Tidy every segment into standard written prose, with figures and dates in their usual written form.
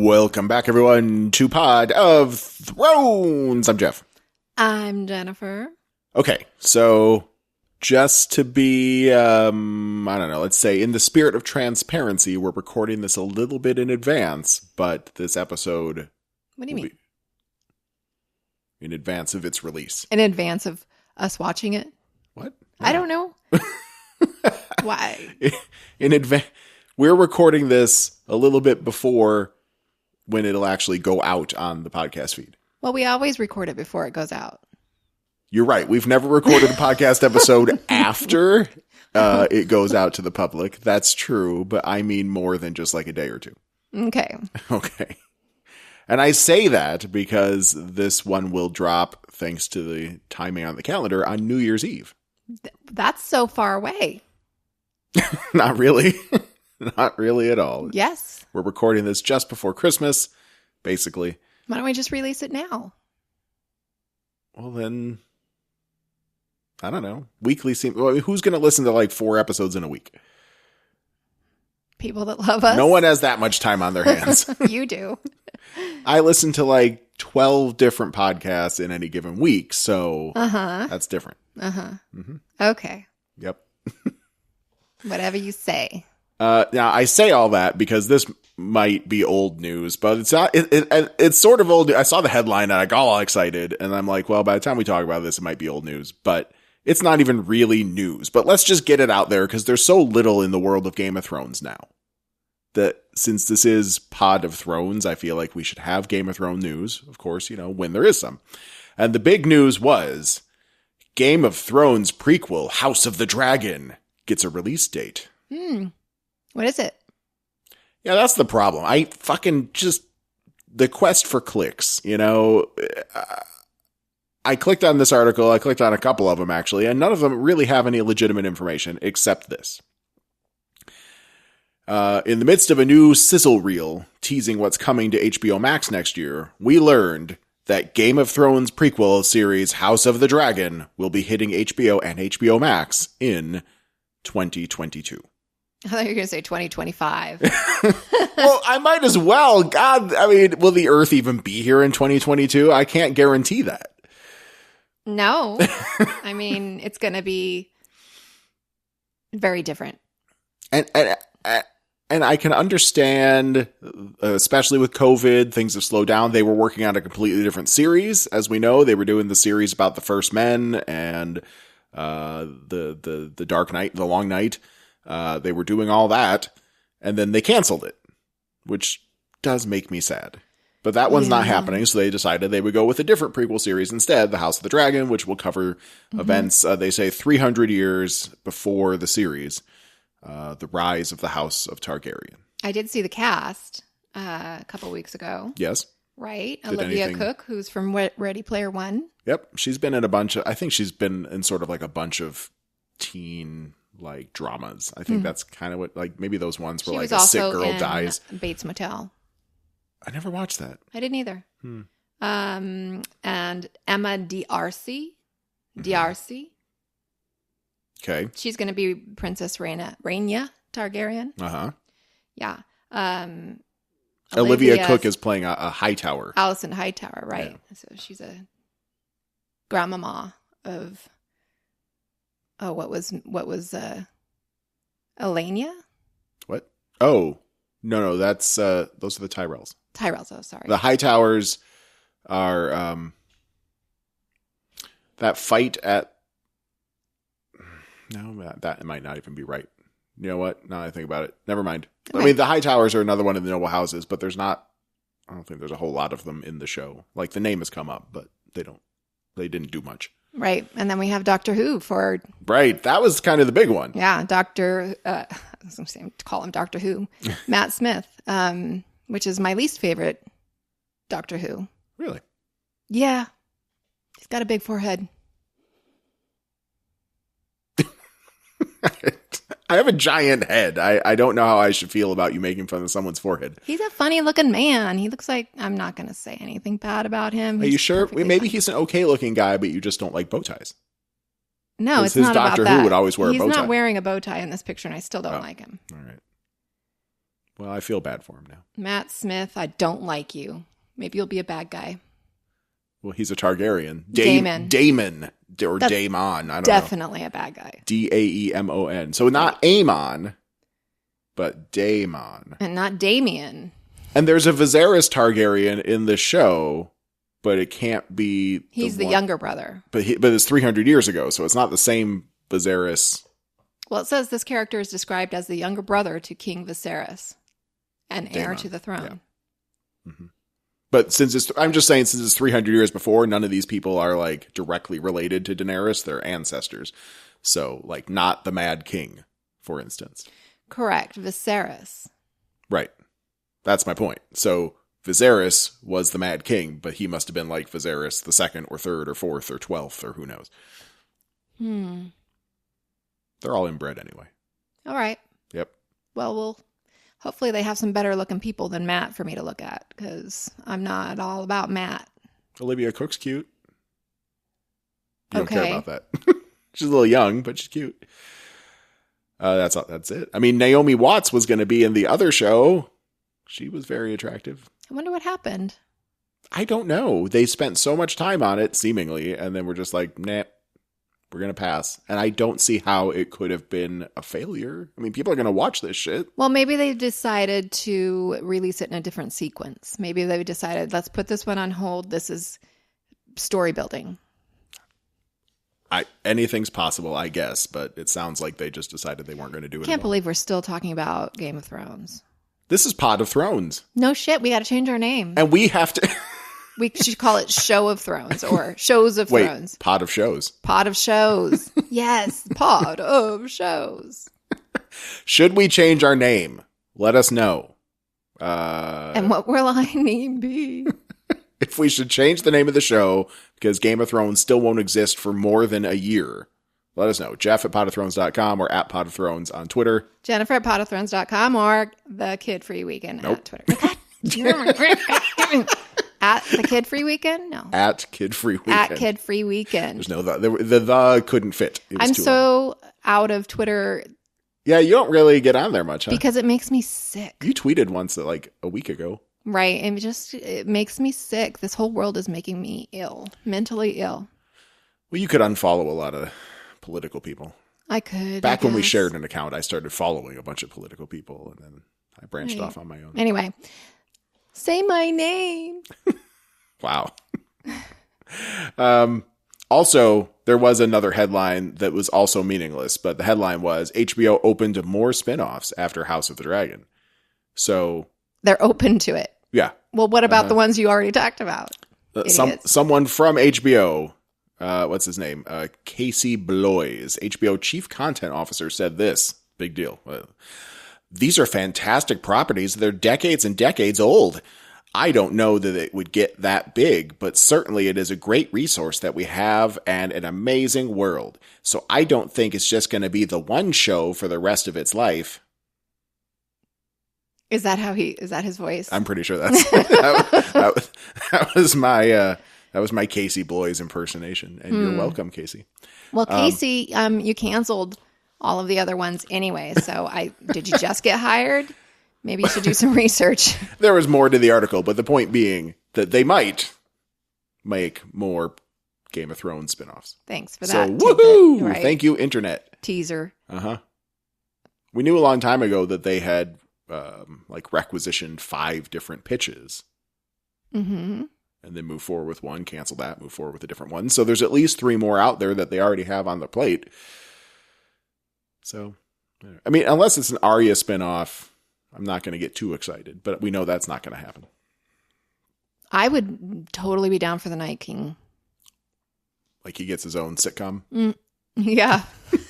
Welcome back, everyone, to Pod of Thrones. I'm Jeff. I'm Jennifer. Okay, so just to be, I don't know, let's say in the spirit of transparency, we're recording this a little bit in advance, but this episode... What do you mean? In advance of its release. In advance of us watching it? What? No. I don't know. Why? In advance... We're recording this a little bit before when it'll actually go out on the podcast feed. Well, we always record it before it goes out. You're right. We've never recorded a podcast episode after it goes out to the public. That's true, but I mean more than just like a day or two. Okay. Okay. And I say that because this one will drop, thanks to the timing on the calendar, on New Year's Eve. That's so far away. Not really. Not really at all. Yes. We're recording this just before Christmas, basically. Why don't we just release it now? Well, then, I don't know. Weekly seems... Well, who's going to listen to like 4 episodes in a week? People that love us. No one has that much time on their hands. You do. I listen to like 12 different podcasts in any given week, so that's different. Mm-hmm. Okay. Yep. Whatever you say. Now, I say all that because this might be old news, but it's not. It's sort of old. I saw the headline and I got all excited, and I'm like, well, by the time we talk about this, it might be old news, but it's not even really news. But let's just get it out there because there's so little in the world of Game of Thrones now that since this is Pod of Thrones, I feel like we should have Game of Thrones news, of course, you know, when there is some. And the big news was Game of Thrones prequel House of the Dragon gets a release date. What is it? Yeah, that's the problem. I fucking just... The quest for clicks, you know... I clicked on this article. I clicked on a couple of them, actually, and none of them really have any legitimate information except this. In the midst of a new sizzle reel teasing what's coming to HBO Max next year, we learned that Game of Thrones prequel series House of the Dragon will be hitting HBO and HBO Max in 2022. I thought you were going to say 2025. Well, I might as well. God, I mean, will the Earth even be here in 2022? I can't guarantee that. No. I mean, it's going to be very different. And I can understand, especially with COVID, things have slowed down. They were working on a completely different series. As we know, they were doing the series about the First Men and the Dark Night, the Long Night. They were doing all that, and then they canceled it, which does make me sad. But that one's not happening, so they decided they would go with a different prequel series instead, The House of the Dragon, which will cover events, they say, 300 years before the series, the rise of the House of Targaryen. I did see the cast a couple weeks ago. Yes. Right? Olivia Cook, who's from Ready Player One. Yep. She's been in a bunch of... I think she's been in sort of like a bunch of teen... like dramas. I think that's kind of what, like, maybe those ones where like a sick girl dies. Bates Motel. I never watched that. I didn't either. And Emma D'Arcy. Okay. She's going to be Princess Rhaenyra Targaryen. Yeah. Olivia Cook is playing a Hightower. Alicent Hightower, right? Yeah. So she's a grandmama of... Oh, what was Elenia? What? Oh, no, that's those are the Tyrells. Tyrells, oh, sorry. The Hightowers are that fight at... No, that might not even be right. You know what? Now I think about it. Never mind. Okay. I mean, the Hightowers are another one of the noble houses, but there's not... I don't think there's a whole lot of them in the show. Like, the name has come up, but they didn't do much. Right. And then we have Doctor Who for... Right. That was kind of the big one. Yeah. I was going to call him Doctor Who. Matt Smith, which is my least favorite Doctor Who. Really? Yeah. He's got a big forehead. I have a giant head. I don't know how I should feel about you making fun of someone's forehead. He's a funny looking man. He looks like... I'm not going to say anything bad about him. Are you sure? Maybe he's an okay looking guy, but you just don't like bow ties. No, it's not about that. His Doctor Who would always wear a bow tie. He's not wearing a bow tie in this picture, and I still don't like him. All right. Well, I feel bad for him now. Matt Smith, I don't like you. Maybe you'll be a bad guy. Well, he's a Targaryen. Daemon. Daemon. Or That's Daemon. I don't know. Definitely a bad guy. Daemon. So not Aemon, but Daemon. And not Damien. And there's a Viserys Targaryen in the show, but it can't be. He's the younger brother. But it's 300 years ago, so it's not the same Viserys. Well, it says this character is described as the younger brother to King Viserys and heir Daemon. to the throne. Yeah. Mm-hmm. But I'm just saying, since it's 300 years before, none of these people are like directly related to Daenerys. They're ancestors. So, like, not the Mad King, for instance. Correct. Viserys. Right. That's my point. So, Viserys was the Mad King, but he must have been like Viserys the second or third or fourth or 12th or who knows. They're all inbred anyway. All right. Yep. Well, hopefully they have some better looking people than Matt for me to look at, because I'm not all about Matt. Olivia Cook's cute. You don't Okay. care about that. She's a little young, but she's cute. That's it. I mean, Naomi Watts was going to be in the other show. She was very attractive. I wonder what happened. I don't know. They spent so much time on it, seemingly, and then we're just like, nah, we're going to pass. And I don't see how it could have been a failure. I mean, people are going to watch this shit. Well, maybe they decided to release it in a different sequence. Maybe they decided, let's put this one on hold. This is story building. Anything's possible, I guess, but it sounds like they just decided they weren't going to do it. Can't believe we're still talking about Game of Thrones. This is Pod of Thrones. No shit, we got to change our name. And we have to... We should call it Show of Thrones or Shows of Thrones. Pod of Shows. Pod of Shows. Yes, Pod of Shows. Should we change our name? Let us know. And what will our name be? If we should change the name of the show because Game of Thrones still won't exist for more than a year, let us know. Jeff at podofthrones.com or at Pod of Thrones on Twitter. Jennifer at podofthrones.com or the Kid Free Weekend at Twitter. At the Kid Free Weekend? No. At Kid Free Weekend. At Kid Free Weekend. There's no the couldn't fit. It was I'm too so long. out of Twitter. Yeah, you don't really get on there much, huh? Because it makes me sick. You tweeted once like a week ago. Right. And it makes me sick. This whole world is making me ill. Mentally ill. Well, you could unfollow a lot of political people. I could. Back when we shared an account, I started following a bunch of political people, and then I branched off on my own. Anyway, say my name. Wow. Also, there was another headline that was also meaningless, but the headline was HBO opened more spinoffs after House of the Dragon. So they're open to it. Yeah. Well, what about the ones you already talked about? Someone from HBO, what's his name? Casey Bloys, HBO chief content officer, said this. Big deal. These are fantastic properties. They're decades and decades old. I don't know that it would get that big, but certainly it is a great resource that we have and an amazing world. So I don't think it's just going to be the one show for the rest of its life. Is that his voice? I'm pretty sure that's that was my Casey Bloys impersonation. And you're welcome, Casey. Well, Casey, you canceled all of the other ones anyway. So did you just get hired? Maybe you should do some research. There was more to the article, but the point being that they might make more Game of Thrones spinoffs. Thanks for that. So, woohoo! Right. Thank you, Internet. Teaser. Uh-huh. We knew a long time ago that they had requisitioned 5 different pitches. Mm-hmm. And then move forward with one, cancel that, move forward with a different one. So there's at least 3 more out there that they already have on the plate. So, I mean, unless it's an Arya spinoff, I'm not going to get too excited, but we know that's not going to happen. I would totally be down for the Night King. Like he gets his own sitcom? Yeah.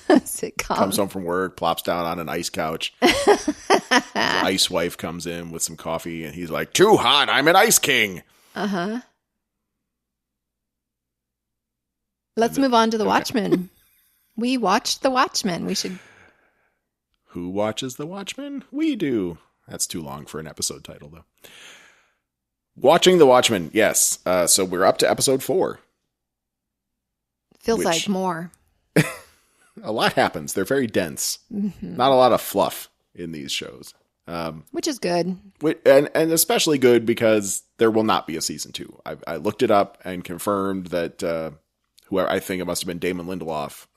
Sitcom. Comes home from work, plops down on an ice couch. His ice wife comes in with some coffee, and he's like, too hot, I'm an ice king. Uh-huh. Let's move on to The Watchmen. We watched The Watchmen. We should... Who watches The Watchmen? We do. That's too long for an episode title, though. Watching The Watchmen, yes. So we're up to episode 4. Feels like more. A lot happens. They're very dense. Mm-hmm. Not a lot of fluff in these shows. Which is good. And especially good because there will not be a season 2. I looked it up and confirmed that whoever, I think it must have been Damon Lindelof,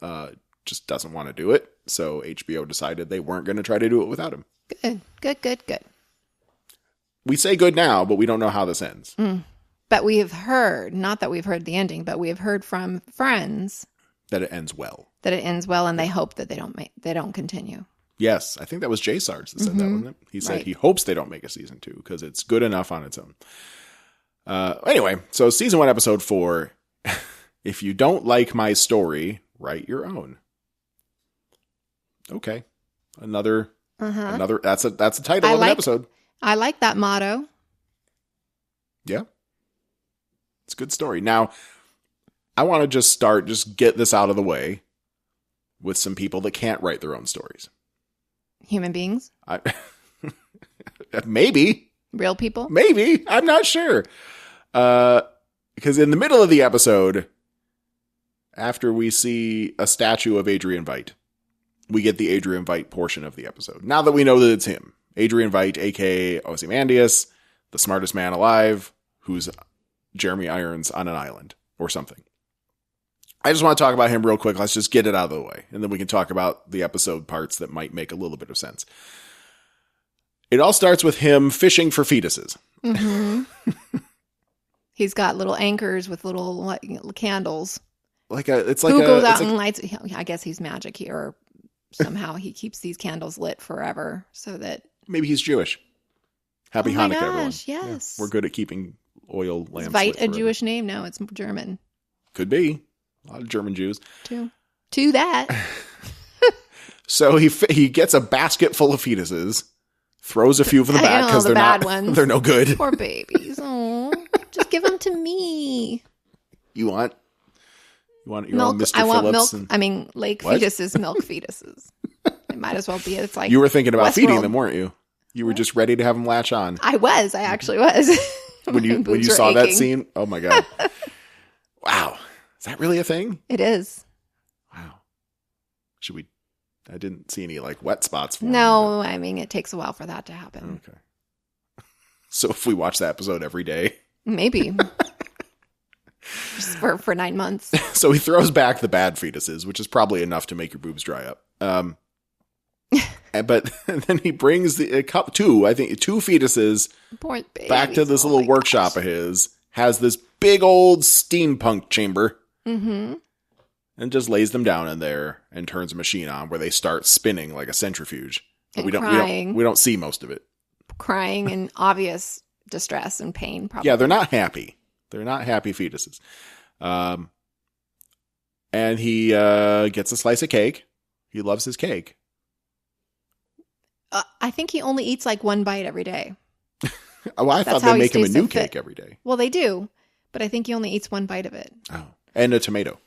just doesn't want to do it. So HBO decided they weren't going to try to do it without him. Good. We say good now, but we don't know how this ends. But we have heard, not that we've heard the ending, but we have heard from friends that it ends well. And they hope that they don't continue. Yes, I think that was Jay Sarge that said that, wasn't it? He said he hopes they don't make a season 2 because it's good enough on its own. Anyway, so season 1, episode 4. If you don't like my story, write your own. Okay, another. That's a title of an episode. I like that motto. Yeah, it's a good story. Now, I want to just get this out of the way with some people that can't write their own stories. Human beings? Maybe. Real people? Maybe. I'm not sure. Because in the middle of the episode, after we see a statue of Adrian Veidt, we get the Adrian Veidt portion of the episode. Now that we know that it's him. Adrian Veidt, a.k.a. Ozymandias, the smartest man alive, who's Jeremy Irons on an island or something. I just want to talk about him real quick. Let's just get it out of the way. And then we can talk about the episode parts that might make a little bit of sense. It all starts with him fishing for fetuses. Mm-hmm. He's got little anchors with little candles. Who goes out and lights? I guess he's magic here. Or somehow he keeps these candles lit forever so that... Maybe he's Jewish. Happy Hanukkah, everyone. Yes. Yeah, we're good at keeping oil lamps Is lit Veidt a forever. Jewish name? No, it's German. Could be. A lot of German Jews. To that. So he gets a basket full of fetuses, throws a few of them back because they're bad not ones. They're no good. Poor babies. Oh, just give them to me. You want your milk? own Mr. I want Phillips milk. Lake What? fetuses, milk fetuses. It might as well be. It's like you were thinking about Westworld. feeding them, weren't you? You were just ready to have them latch on. I actually was. when you saw that scene. Oh my god! Wow, is that really a thing? It is. Wow. Should we? I didn't see any wet spots for No, it takes a while for that to happen. Okay. So if we watch that episode every day, maybe just for 9 months. So he throws back the bad fetuses, which is probably enough to make your boobs dry up. But then he brings two fetuses Poor babies. back to this little workshop of his, has this big old steampunk chamber, and just lays them down in there and turns a machine on where they start spinning like a centrifuge. But we don't see most of it. Crying in obvious distress and pain, probably. Yeah, they're not happy. They're not happy fetuses. And he gets a slice of cake. He loves his cake. I think he only eats one bite every day. Oh, I thought they make him a new cake every day. Well, they do, but I think he only eats one bite of it. Oh, and a tomato.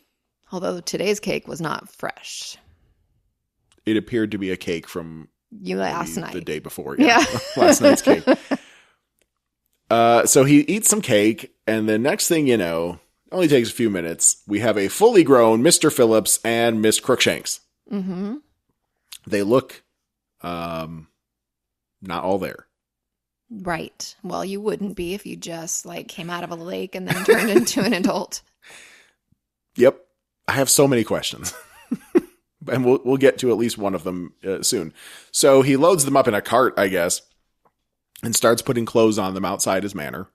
Although today's cake was not fresh. It appeared to be a cake from last night. The day before. Yeah. Last night's cake. So he eats some cake, and the next thing you know, only takes a few minutes, we have a fully grown Mr. Phillips and Miss Crookshanks. Mm-hmm. They look not all there. Right. Well, you wouldn't be if you just came out of a lake and then turned into an adult. Yep. I have so many questions. And we'll get to at least one of them soon. So he loads them up in a cart, I guess, and starts putting clothes on them outside his manor,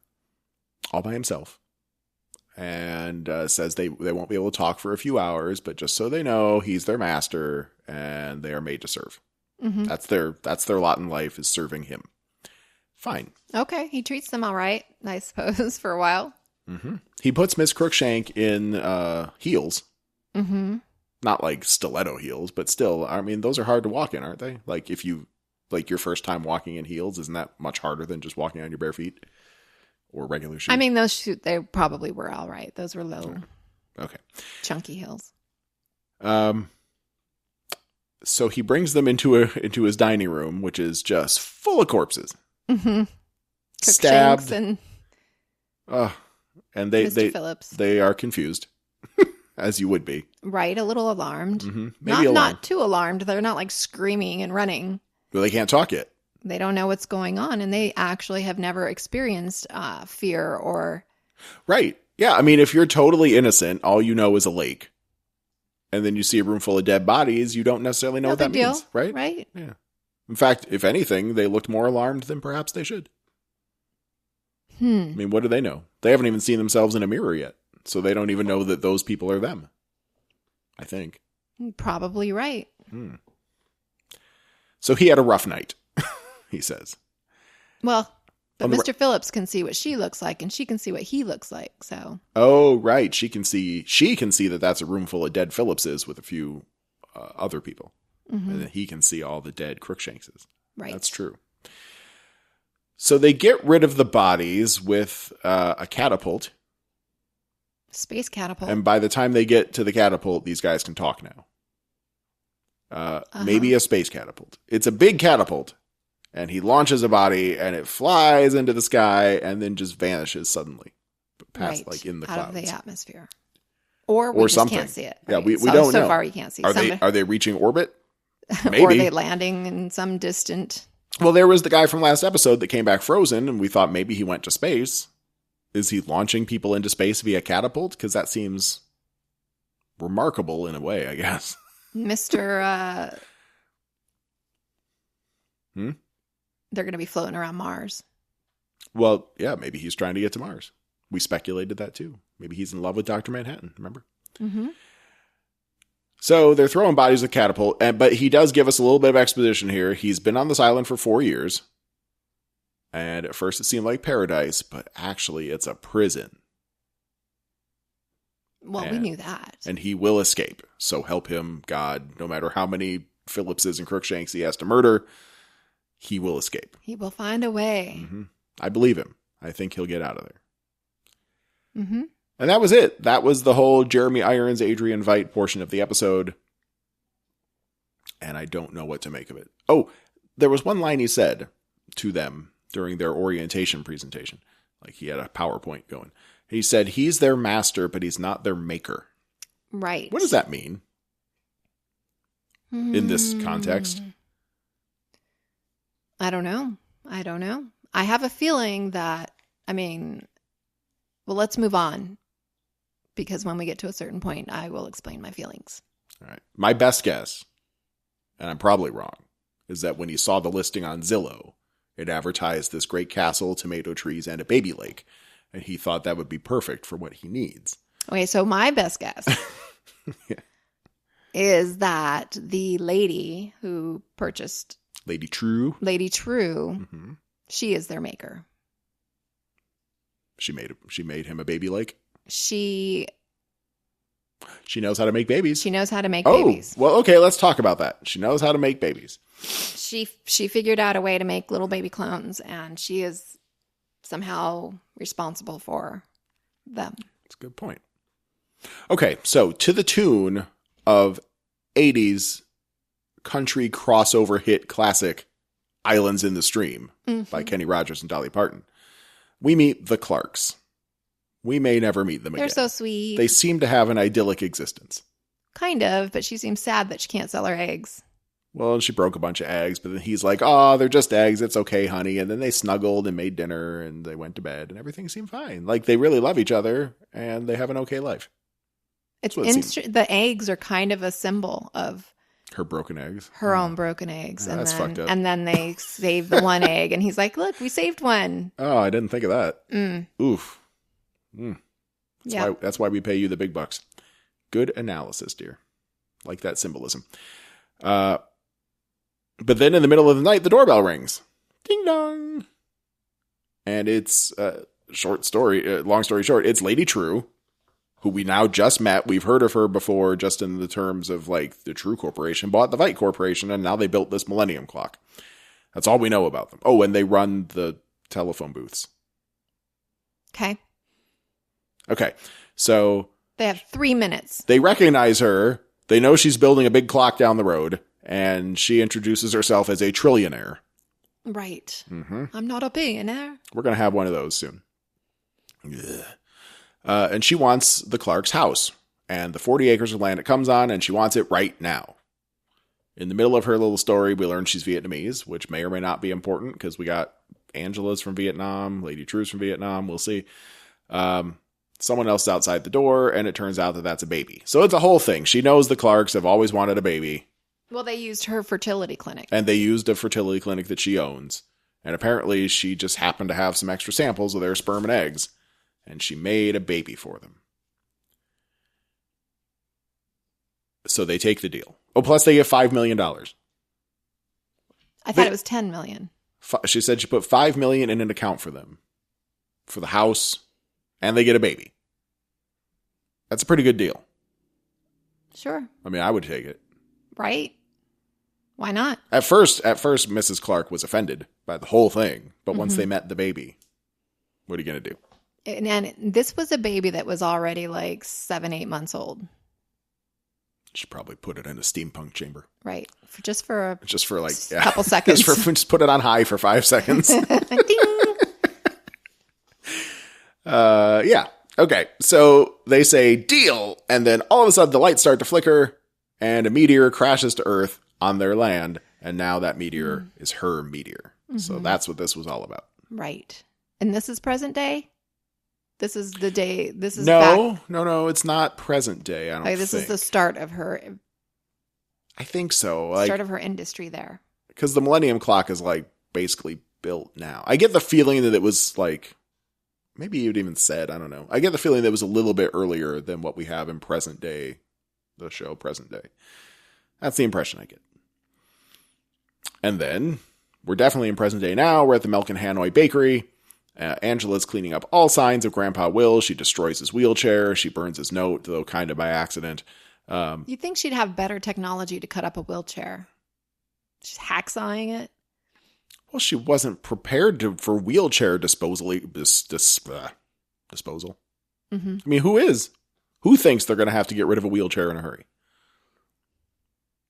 all by himself. And says they won't be able to talk for a few hours, but just so they know, he's their master and they are made to serve. Mm-hmm. That's their lot in life, is serving him. Fine. Okay, he treats them all right, I suppose, for a while. Mm-hmm. He puts Miss Crookshank in heels. Mm-hmm. Not stiletto heels, but still, those are hard to walk in, aren't they? If you, your first time walking in heels, isn't that much harder than just walking on your bare feet? Or regular shoes? Those shoes, they probably were all right. Those were low. Okay. Chunky heels. So he brings them into his dining room, which is just full of corpses. Mm-hmm. Stabbed. And Mr. Phillips. They are confused, as you would be. Right, a little alarmed. Mm-hmm. Maybe not too alarmed. They're not screaming and running. Well, they can't talk yet. They don't know what's going on, and they actually have never experienced fear or... Right. Yeah, I mean, if you're totally innocent, all you know is a lake, and then you see a room full of dead bodies, you don't necessarily know what that means, right? Right. Yeah. In fact, if anything, they looked more alarmed than perhaps they should. I mean, what do they know? They haven't even seen themselves in a mirror yet, so they don't even know that those people are them, I think. Probably right. So he had a rough night, he says. Well, but Mr. Phillips can see what she looks like, and she can see what he looks like, so... Oh, right. She can see that that's a room full of dead Phillipses with a few other people. And then he can see all the dead Crookshankses. Right. That's true. So they get rid of the bodies with a catapult. Space catapult. And by the time they get to the catapult, these guys can talk now. Maybe a space catapult. It's a big catapult. And he launches a body, and it flies into the sky, and then just vanishes suddenly, past like in the clouds, out of the atmosphere, or we just something. Can't see it. Right? Yeah, we don't know. So far, you can't see. Are they reaching orbit? Maybe. Or are they landing in some distant? Well, there was the guy from last episode that came back frozen, and we thought maybe he went to space. Is he launching people into space via catapult? Because that seems remarkable in a way, I guess. Mr. They're going to be floating around Mars. Well, yeah, maybe he's trying to get to Mars. We speculated that too. Maybe he's in love with Dr. Manhattan, remember? So they're throwing bodies with catapult, but he does give us a little bit of exposition here. He's been on this island for 4 years. And at first it seemed like paradise, but actually it's a prison. Well, we knew that. And he will escape. So help him, God, no matter how many Phillipses and Crookshanks he has to murder, he will escape. He will find a way. I believe him. I think he'll get out of there. And that was it. That was the whole Jeremy Irons, Adrian Veidt portion of the episode. And I don't know what to make of it. Oh, there was one line he said to them during their orientation presentation. Like he had a PowerPoint going. He said, he's their master, but he's not their maker. Right. What does that mean in this context? I don't know. I have a feeling that, well, let's move on. Because when we get to a certain point, I will explain my feelings. All right. My best guess, and I'm probably wrong, is that when he saw the listing on Zillow, it advertised this great castle, tomato trees, and a baby lake. And he thought that would be perfect for what he needs. Okay, so my best guess is that the lady who purchased... Lady Trieu, she is their maker. She made him a baby lake? She knows how to make babies. She knows how to make babies. Well, okay, let's talk about that. She knows how to make babies. She figured out a way to make little baby clones, and she is somehow responsible for them. That's a good point. Okay, so to the tune of 80s country crossover hit classic Islands in the Stream by Kenny Rogers and Dolly Parton, we meet the Clarks. We may never meet them again. They're so sweet. They seem to have an idyllic existence. Kind of, but she seems sad that she can't sell her eggs. Well, she broke a bunch of eggs, but then he's like, oh, they're just eggs. It's okay, honey. And then they snuggled and made dinner and they went to bed and everything seemed fine. Like they really love each other and they have an okay life. The eggs are kind of a symbol of her broken eggs. Her own broken eggs. That's fucked up. And then they save the one egg and he's like, look, we saved one. Oh, I didn't think of that. Oof. That's why we pay you the big bucks. Good analysis, dear. Like that symbolism. But then in the middle of the night, the doorbell rings. Ding dong. And it's long story short, it's Lady Trieu, who we now just met. We've heard of her before just in the terms of like the Trieu Corporation bought the Veidt Corporation and now they built this Millennium Clock. That's all we know about them. Oh, and they run the telephone booths. Okay. So they have 3 minutes. They recognize her. They know she's building a big clock down the road. And she introduces herself as a trillionaire. Right. I'm not a billionaire. We're going to have one of those soon. And she wants the Clark's house. And the 40 acres of land it comes on, and she wants it right now. In the middle of her little story, we learn she's Vietnamese, which may or may not be important because we got Angela's from Vietnam, Lady Trieu's from Vietnam. We'll see. Someone else outside the door, and it turns out that that's a baby. So it's a whole thing. She knows the Clarks have always wanted a baby. Well, they used her fertility clinic. And they used a fertility clinic that she owns. And apparently she just happened to have some extra samples of their sperm and eggs. And she made a baby for them. So they take the deal. Oh, plus they get $5 million. I thought it was $10 million. She said she put $5 million in an account for them. For the house. And they get a baby. That's a pretty good deal. Sure. I mean, I would take it. Right? Why not? At first, Mrs. Clark was offended by the whole thing. But once they met the baby, what are you going to do? And this was a baby that was already like 7-8 months old. Should probably put it in a steampunk chamber. Right. Just for like a couple seconds. Just put it on high for 5 seconds. Yeah. Okay. So they say deal. And then all of a sudden the lights start to flicker and a meteor crashes to Earth on their land. And now that meteor is her meteor. So that's what this was all about. Right. And this is present day? This is the day. This is No. It's not present day. I don't think. This is the start of her. I think so. Start of her industry there. Because the Millennium Clock is like basically built now. I get the feeling that it was like, maybe you'd even said, I don't know. I get the feeling that it was a little bit earlier than what we have in present day, the show present day. That's the impression I get. And then we're definitely in present day now. We're at the Milk and Hanoi Bakery. Angela's cleaning up all signs of Grandpa Will. She destroys his wheelchair. She burns his note, though kind of by accident. You'd think she'd have better technology to cut up a wheelchair. She's hacksawing it. Well, she wasn't prepared for wheelchair disposal. Disposal. I mean, who is? Who thinks they're going to have to get rid of a wheelchair in a hurry?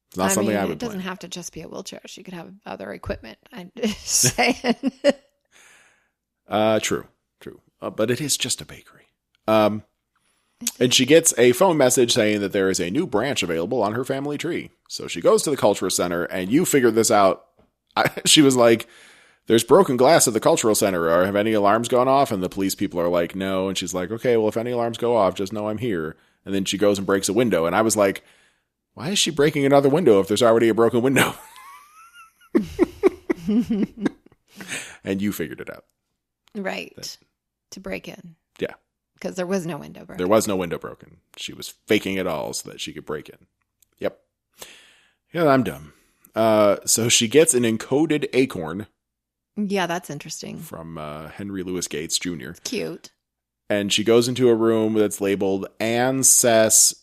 It's not something I would It doesn't plan. have to just be a wheelchair. She could have other equipment. I'm just saying. True. But it is just a bakery. And she gets a phone message saying that there is a new branch available on her family tree. So she goes to the cultural center, and you figured this out. She was like, there's broken glass at the cultural center. Or have any alarms gone off? And the police people are like, no. And she's like, okay, well, if any alarms go off, just know I'm here. And then she goes and breaks a window. And I was like, why is she breaking another window if there's already a broken window? And you figured it out. Right. To break in. Yeah. Because there was no window broken. There was no window broken. She was faking it all so that she could break in. Yep. Yeah, I'm dumb. So she gets an encoded acorn. Yeah, that's interesting. From Henry Louis Gates Jr. Cute. And she goes into a room that's labeled Ancestry.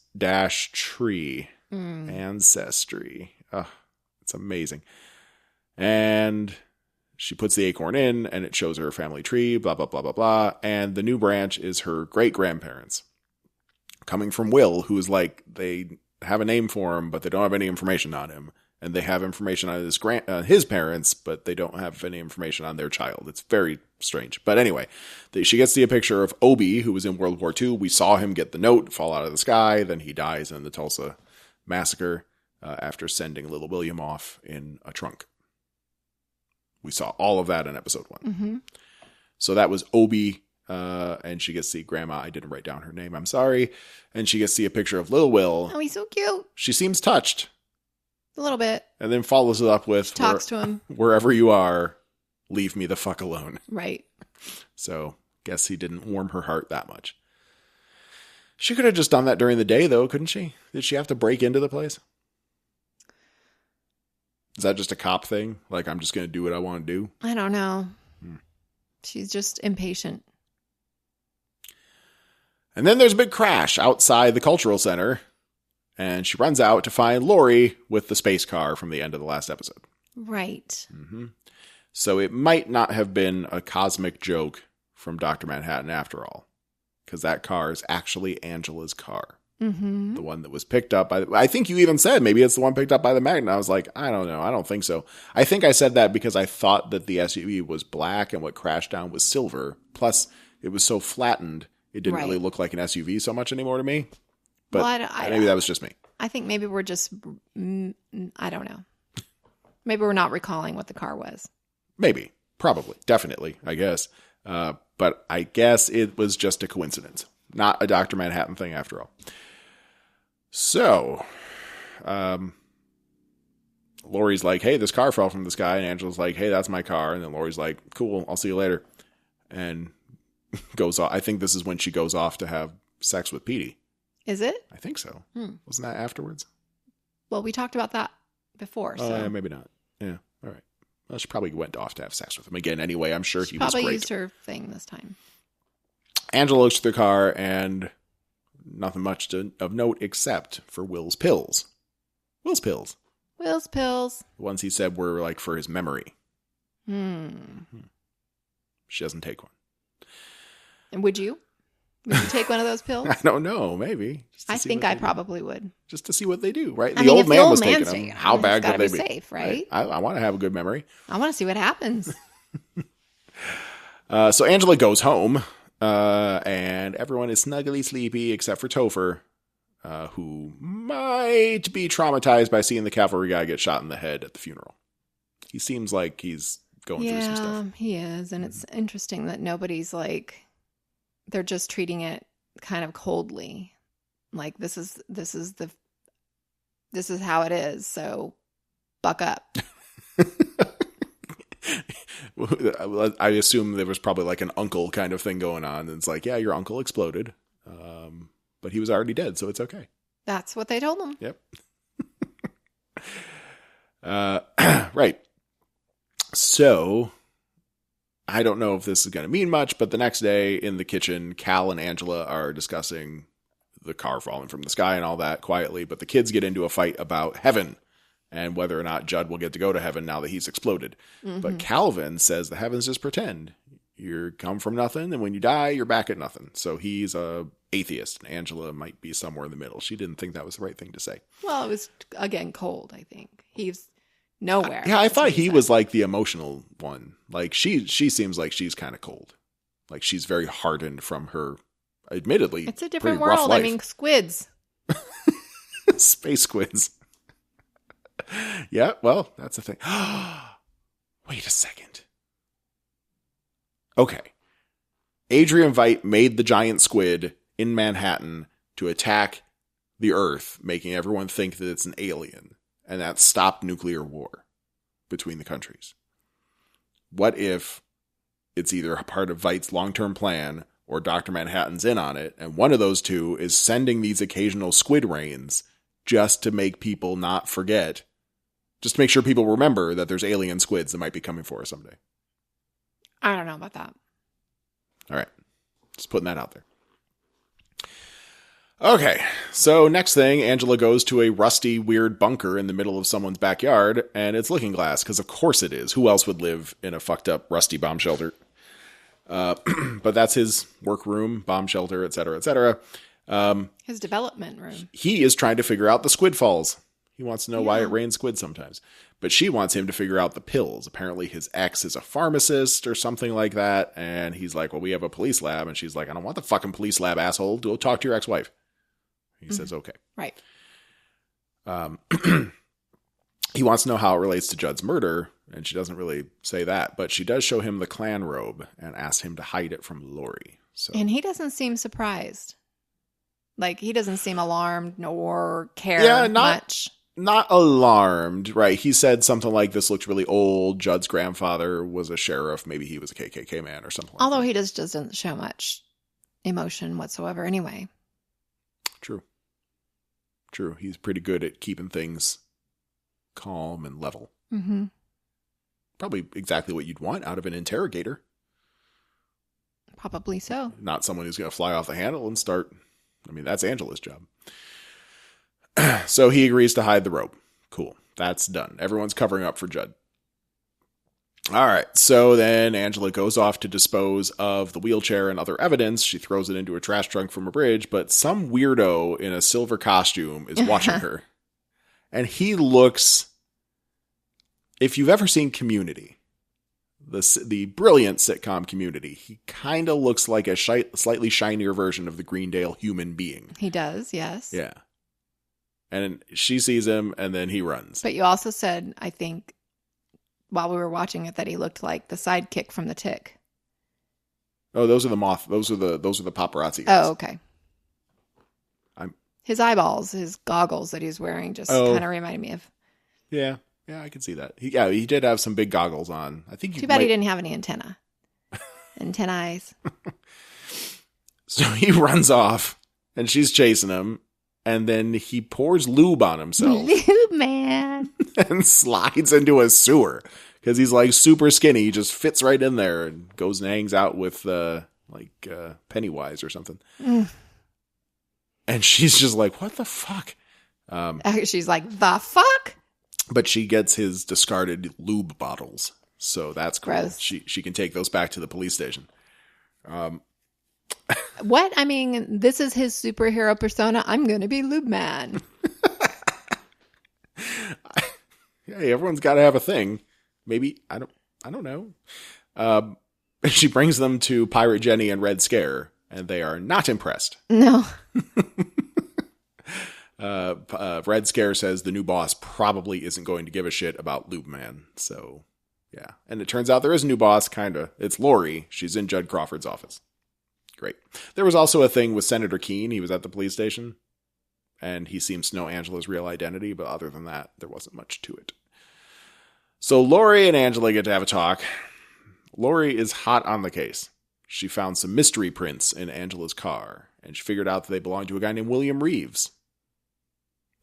Ancestry. Oh, it's amazing. And she puts the acorn in, and it shows her family tree, blah, blah, blah, blah, blah. And the new branch is her great-grandparents. Coming from Will, who is like, they have a name for him, but they don't have any information on him. And they have information on his parents, but they don't have any information on their child. It's very strange. But anyway, she gets a picture of Obi, who was in World War II. We saw him get the note, fall out of the sky. Then he dies in the Tulsa massacre after sending little William off in a trunk. We saw all of that in episode 1. Mm-hmm. So that was Obi, and she gets to see Grandma. I didn't write down her name. I'm sorry. And she gets to see a picture of Lil Will. Oh, he's so cute. She seems touched. A little bit. And then follows it up with, talks to him. Wherever you are, leave me the fuck alone. Right. So, guess he didn't warm her heart that much. She could have just done that during the day, though, couldn't she? Did she have to break into the place? Is that just a cop thing? Like, I'm just going to do what I want to do? I don't know. She's just impatient. And then there's a big crash outside the cultural center. And she runs out to find Lori with the space car from the end of the last episode. Right. Mm-hmm. So it might not have been a cosmic joke from Dr. Manhattan after all. Because that car is actually Angela's car. Mm-hmm. The one that was picked up by I think you even said maybe it's the one picked up by the magnet. I was like, I don't know. I don't think so. I think I said that because I thought that the SUV was black and what crashed down was silver. Plus, it was so flattened, it didn't really look like an SUV so much anymore to me. But maybe that was just me. I think maybe we're just, I don't know. Maybe we're not recalling what the car was. Maybe. Probably. Definitely, I guess. But I guess it was just a coincidence. Not a Dr. Manhattan thing after all. So, Laurie's like, hey, this car fell from the sky. And Angela's like, hey, that's my car. And then Laurie's like, cool, I'll see you later. And goes off. I think this is when she goes off to have sex with Petey. Is it? I think so. Wasn't that afterwards? Well, we talked about that before. So. Yeah, maybe not. Yeah, all right. Well, she probably went off to have sex with him again anyway. I'm sure he was great. Probably used her thing this time. Angela looks at the car and nothing much of note except for Will's pills. Will's pills. Will's pills. The ones he said were like for his memory. She doesn't take one. And would you? Would you take one of those pills? I don't know. Maybe. I think I probably would. Just to see what they do, right? The old man was taking them. How bad could they be? Safe, right? I want to have a good memory. I want to see what happens. So Angela goes home, and everyone is snuggly sleepy except for Topher, who might be traumatized by seeing the cavalry guy get shot in the head at the funeral. He seems like he's going through some stuff. Yeah, he is. And it's interesting that nobody's like... They're just treating it kind of coldly. Like this is how it is. So buck up. I assume there was probably like an uncle kind of thing going on. And it's like, yeah, your uncle exploded. But he was already dead. So it's okay. That's what they told him. Yep. Right. So I don't know if this is going to mean much, but the next day in the kitchen, Cal and Angela are discussing the car falling from the sky and all that quietly, but the kids get into a fight about heaven and whether or not Judd will get to go to heaven now that he's exploded. But Calvin says the heavens just pretend. You come from nothing, and when you die, you're back at nothing. So he's a atheist, and Angela might be somewhere in the middle. She didn't think that was the right thing to say. Well, it was, again, cold, I think. He's... nowhere. Yeah, I thought he was like the emotional one. Like she seems like she's kind of cold. Like she's very hardened from her, admittedly, it's a different pretty rough world. life. I mean, squids. Space squids. Yeah, well, that's the thing. Wait a second. Okay. Adrian Veidt made the giant squid in Manhattan to attack the Earth, making everyone think that it's an alien. And that stopped nuclear war between the countries. What if it's either a part of Veidt's long-term plan or Dr. Manhattan's in on it, and one of those two is sending these occasional squid rains just to make people not forget, just to make sure people remember that there's alien squids that might be coming for us someday. I don't know about that. All right. Just putting that out there. Okay, so next thing, Angela goes to a rusty, weird bunker in the middle of someone's backyard, and it's Looking Glass, because of course it is. Who else would live in a fucked up, rusty bomb shelter? But that's his workroom, bomb shelter, etc., etc. His development room. He is trying to figure out the squid falls. He wants to know why it rains squid sometimes. But she wants him to figure out the pills. Apparently his ex is a pharmacist or something like that, and he's like, well, we have a police lab, and she's like, I don't want the fucking police lab, asshole. Go talk to your ex-wife. He says, okay. Right. He wants to know how it relates to Judd's murder, and she doesn't really say that, but she does show him the clan robe and asks him to hide it from Laurie. So, and he doesn't seem surprised. Like, he doesn't seem alarmed nor care much. Not alarmed, right? He said something like, this looks really old. Judd's grandfather was a sheriff. Maybe he was a KKK man or something like Although that. he just doesn't show much emotion whatsoever anyway. True. He's pretty good at keeping things calm and level. Mm-hmm. Probably exactly what you'd want out of an interrogator. Probably so. Not someone who's going to fly off the handle and start. I mean, that's Angela's job. So he agrees to hide the robe. Cool. That's done. Everyone's covering up for Judd. All right. So then Angela goes off to dispose of the wheelchair and other evidence. She throws it into a trash trunk from a bridge, but some weirdo in a silver costume is watching her. And he looks, if you've ever seen Community, the brilliant sitcom Community, he kind of looks like a slightly shinier version of the Greendale human being. He does, yes. Yeah. And she sees him, and then he runs. But you also said, I think, while we were watching it, that he looked like the sidekick from The Tick. Oh, those are the moth. Those are the paparazzi guys. Oh, okay. His eyeballs, his goggles that he's wearing just kind of reminded me of. Yeah, I can see that. He did have some big goggles on. I think. Too bad he didn't have any antenna. Antennae. So he runs off, and she's chasing him, and then he pours lube on himself. Lube Man. And slides into a sewer because he's like super skinny. He just fits right in there and goes and hangs out with Pennywise or something. And she's just like, what the fuck? She's like, the fuck? But she gets his discarded lube bottles. So that's cool. Gross. She can take those back to the police station. What? I mean, this is his superhero persona. I'm going to be Lube Man. Hey, everyone's got to have a thing. Maybe, I don't know. She brings them to Pirate Jenny and Red Scare, and they are not impressed. No. Red Scare says the new boss probably isn't going to give a shit about Lube Man. So, yeah. And it turns out there is a new boss, kind of. It's Lori. She's in Judd Crawford's office. Great. There was also a thing with Senator Keene. He was at the police station, and he seems to know Angela's real identity, but other than that, there wasn't much to it. So Lori and Angela get to have a talk. Lori is hot on the case. She found some mystery prints in Angela's car, and she figured out that they belonged to a guy named William Reeves.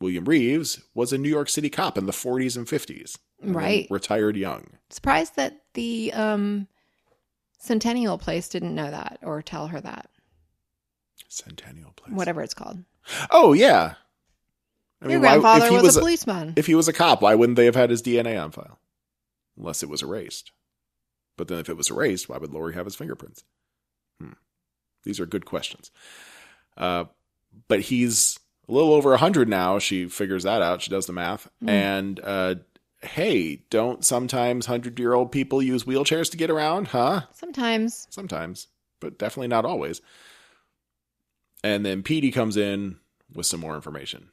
William Reeves was a New York City cop in the 40s and 50s. And right. Retired young. Surprised that the Centennial Place didn't know that or tell her that. Centennial Place. Whatever it's called. Oh, yeah. Your grandfather was a policeman. If he was a cop, why wouldn't they have had his DNA on file? Unless it was erased. But then if it was erased, why would Lori have his fingerprints? These are good questions. But he's a little over 100 now. She figures that out. She does the math. And, hey, don't sometimes 100-year-old people use wheelchairs to get around, huh? Sometimes. Sometimes, but definitely not always. And then Petey comes in with some more information,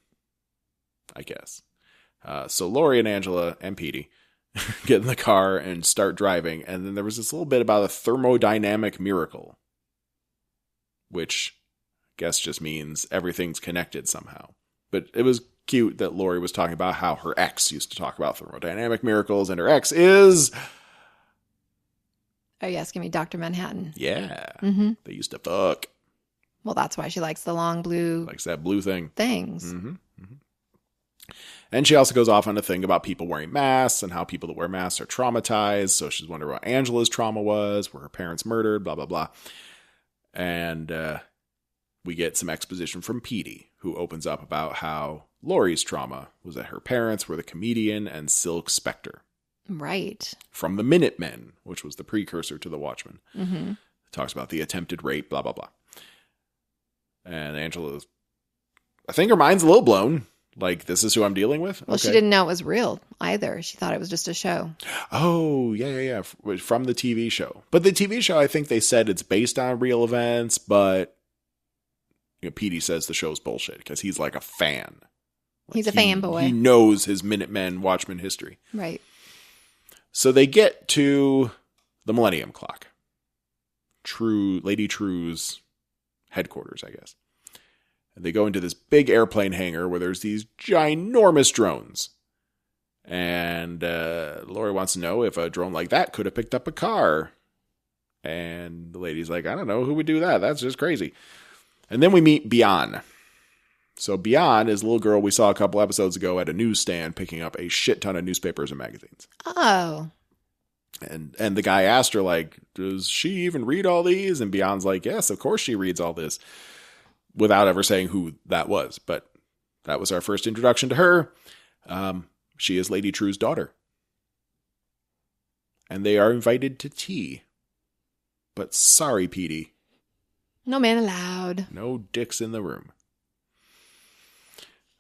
I guess. So Lori and Angela and Petey get in the car and start driving. And then there was this little bit about a thermodynamic miracle, which I guess just means everything's connected somehow. But it was cute that Lori was talking about how her ex used to talk about thermodynamic miracles, and her ex is... Oh, yes, give me Dr. Manhattan. Yeah. Mm-hmm. They used to fuck. Well, that's why she likes the long blue... Likes that blue thing. Things. Mm-hmm. Mm-hmm. And she also goes off on a thing about people wearing masks and how people that wear masks are traumatized. So she's wondering what Angela's trauma was, were her parents murdered, blah, blah, blah. And we get some exposition from Petey, who opens up about how Lori's trauma was that her parents were the comedian and Silk Spectre. Right. From the Minutemen, which was the precursor to the Watchmen. Mm-hmm. It talks about the attempted rape, blah, blah, blah. And Angela, I think her mind's a little blown. Like, this is who I'm dealing with? Well, okay. She didn't know it was real either. She thought it was just a show. Oh, yeah. From the TV show. But the TV show, I think they said it's based on real events, but Petey says the show's bullshit because he's like a fan. He's a fanboy. He knows his Minutemen Watchmen history. Right. So they get to the Millennium Clock. Lady Trieu's headquarters, I guess. And they go into this big airplane hangar where there's these ginormous drones. And Lori wants to know if a drone like that could have picked up a car. And the lady's like, I don't know, who would do that? That's just crazy. And then we meet Beyond. So Beyond is a little girl we saw a couple episodes ago at a newsstand picking up a shit ton of newspapers and magazines. Oh. And the guy asked her, like, does she even read all these? And Beyond's like, yes, of course she reads all this. Without ever saying who that was. But that was our first introduction to her. She is Lady Trieu's daughter. And they are invited to tea. But sorry, Petey. No man allowed. No dicks in the room.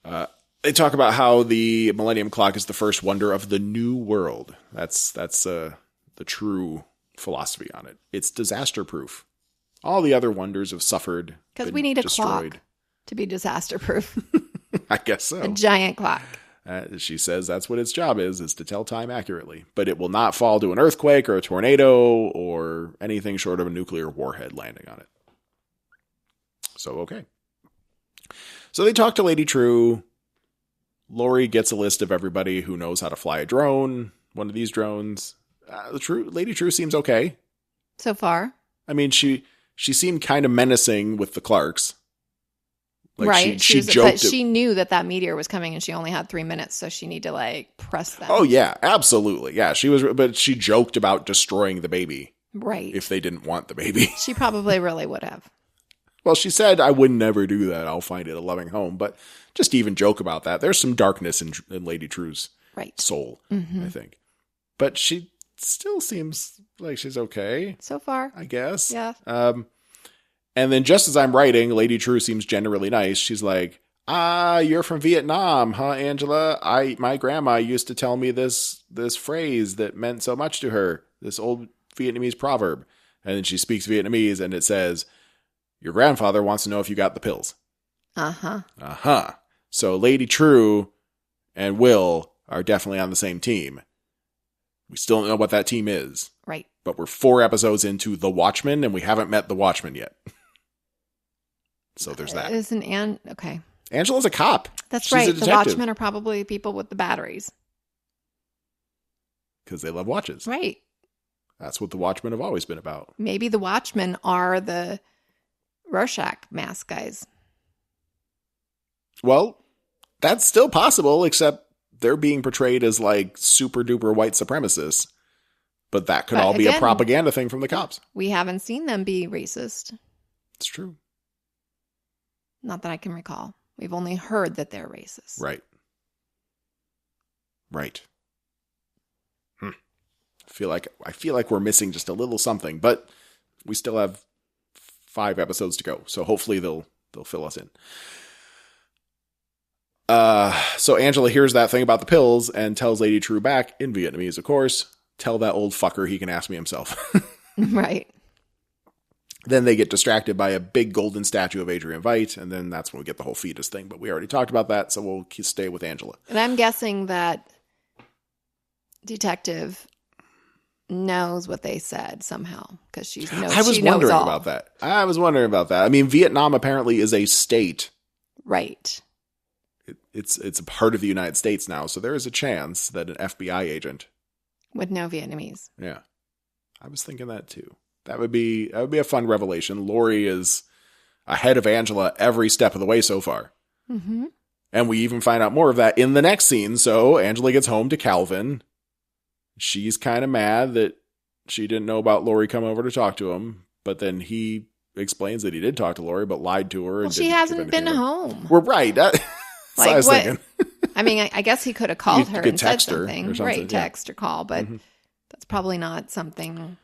They talk about how the Millennium Clock is the first wonder of the new world. That's the true philosophy on it. It's disaster-proof. All the other wonders have suffered. Because we need a destroyed. clock to be disaster-proof. I guess so. A giant clock. She says that's what its job is to tell time accurately. But it will not fall to an earthquake or a tornado or anything short of a nuclear warhead landing on it. So, okay. So they talk to Lady Trieu. Laurie gets a list of everybody who knows how to fly a drone, one of these drones. Lady Trieu seems okay. So far. I mean, she seemed kind of menacing with the Clarks. Like right. She joked. But she knew that meteor was coming and she only had 3 minutes, so she needed to like press them. Oh, yeah, absolutely. Yeah, but she joked about destroying the baby. Right. If they didn't want the baby. She probably really would have. Well, she said, I would never do that. I'll find it a loving home. But just to even joke about that, there's some darkness in Lady Trieu's soul, I think. But she still seems like she's okay. So far. I guess. Yeah. And then just as I'm writing, Lady Trieu seems generally nice. She's like, you're from Vietnam, huh, Angela? My grandma used to tell me this phrase that meant so much to her, this old Vietnamese proverb. And then she speaks Vietnamese and it says, your grandfather wants to know if you got the pills. Uh-huh. Uh-huh. So Lady Trieu and Will are definitely on the same team. We still don't know what that team is. Right. But we're 4 episodes into The Watchmen and we haven't met the Watchmen yet. So there's that. Okay. Angela's a cop. That's She's right. a The Watchmen are probably people with the batteries. Because they love watches. Right. That's what the Watchmen have always been about. Maybe the Watchmen are the Rorschach mask guys. Well, that's still possible, except they're being portrayed as like super duper white supremacists. But that could all be a propaganda thing from the cops. We haven't seen them be racist. It's true. Not that I can recall. We've only heard that they're racist. Right. Right. I feel like we're missing just a little something, but we still have 5 episodes to go, so hopefully they'll fill us in. So Angela hears that thing about the pills and tells Lady Trieu back in Vietnamese, of course, tell that old fucker he can ask me himself. Right. Then they get distracted by a big golden statue of Adrian Veidt, and then that's when we get the whole fetus thing. But we already talked about that, so we'll stay with Angela. And I'm guessing that detective knows what they said somehow because she knows. I was wondering about that. I mean, Vietnam apparently is a state, right? It's a part of the United States now, so there is a chance that an FBI agent would know Vietnamese. Yeah, I was thinking that too. That would be a fun revelation. Laurie is ahead of Angela every step of the way so far. Mm-hmm. And we even find out more of that in the next scene. So Angela gets home to Calvin. She's kind of mad that she didn't know about Laurie coming over to talk to him. But then he explains that he did talk to Laurie, but lied to her. Well, she hasn't been home. We're right. That's what I was thinking. I mean, I guess he could have called her and said something. Right, text or call. But that's probably not something...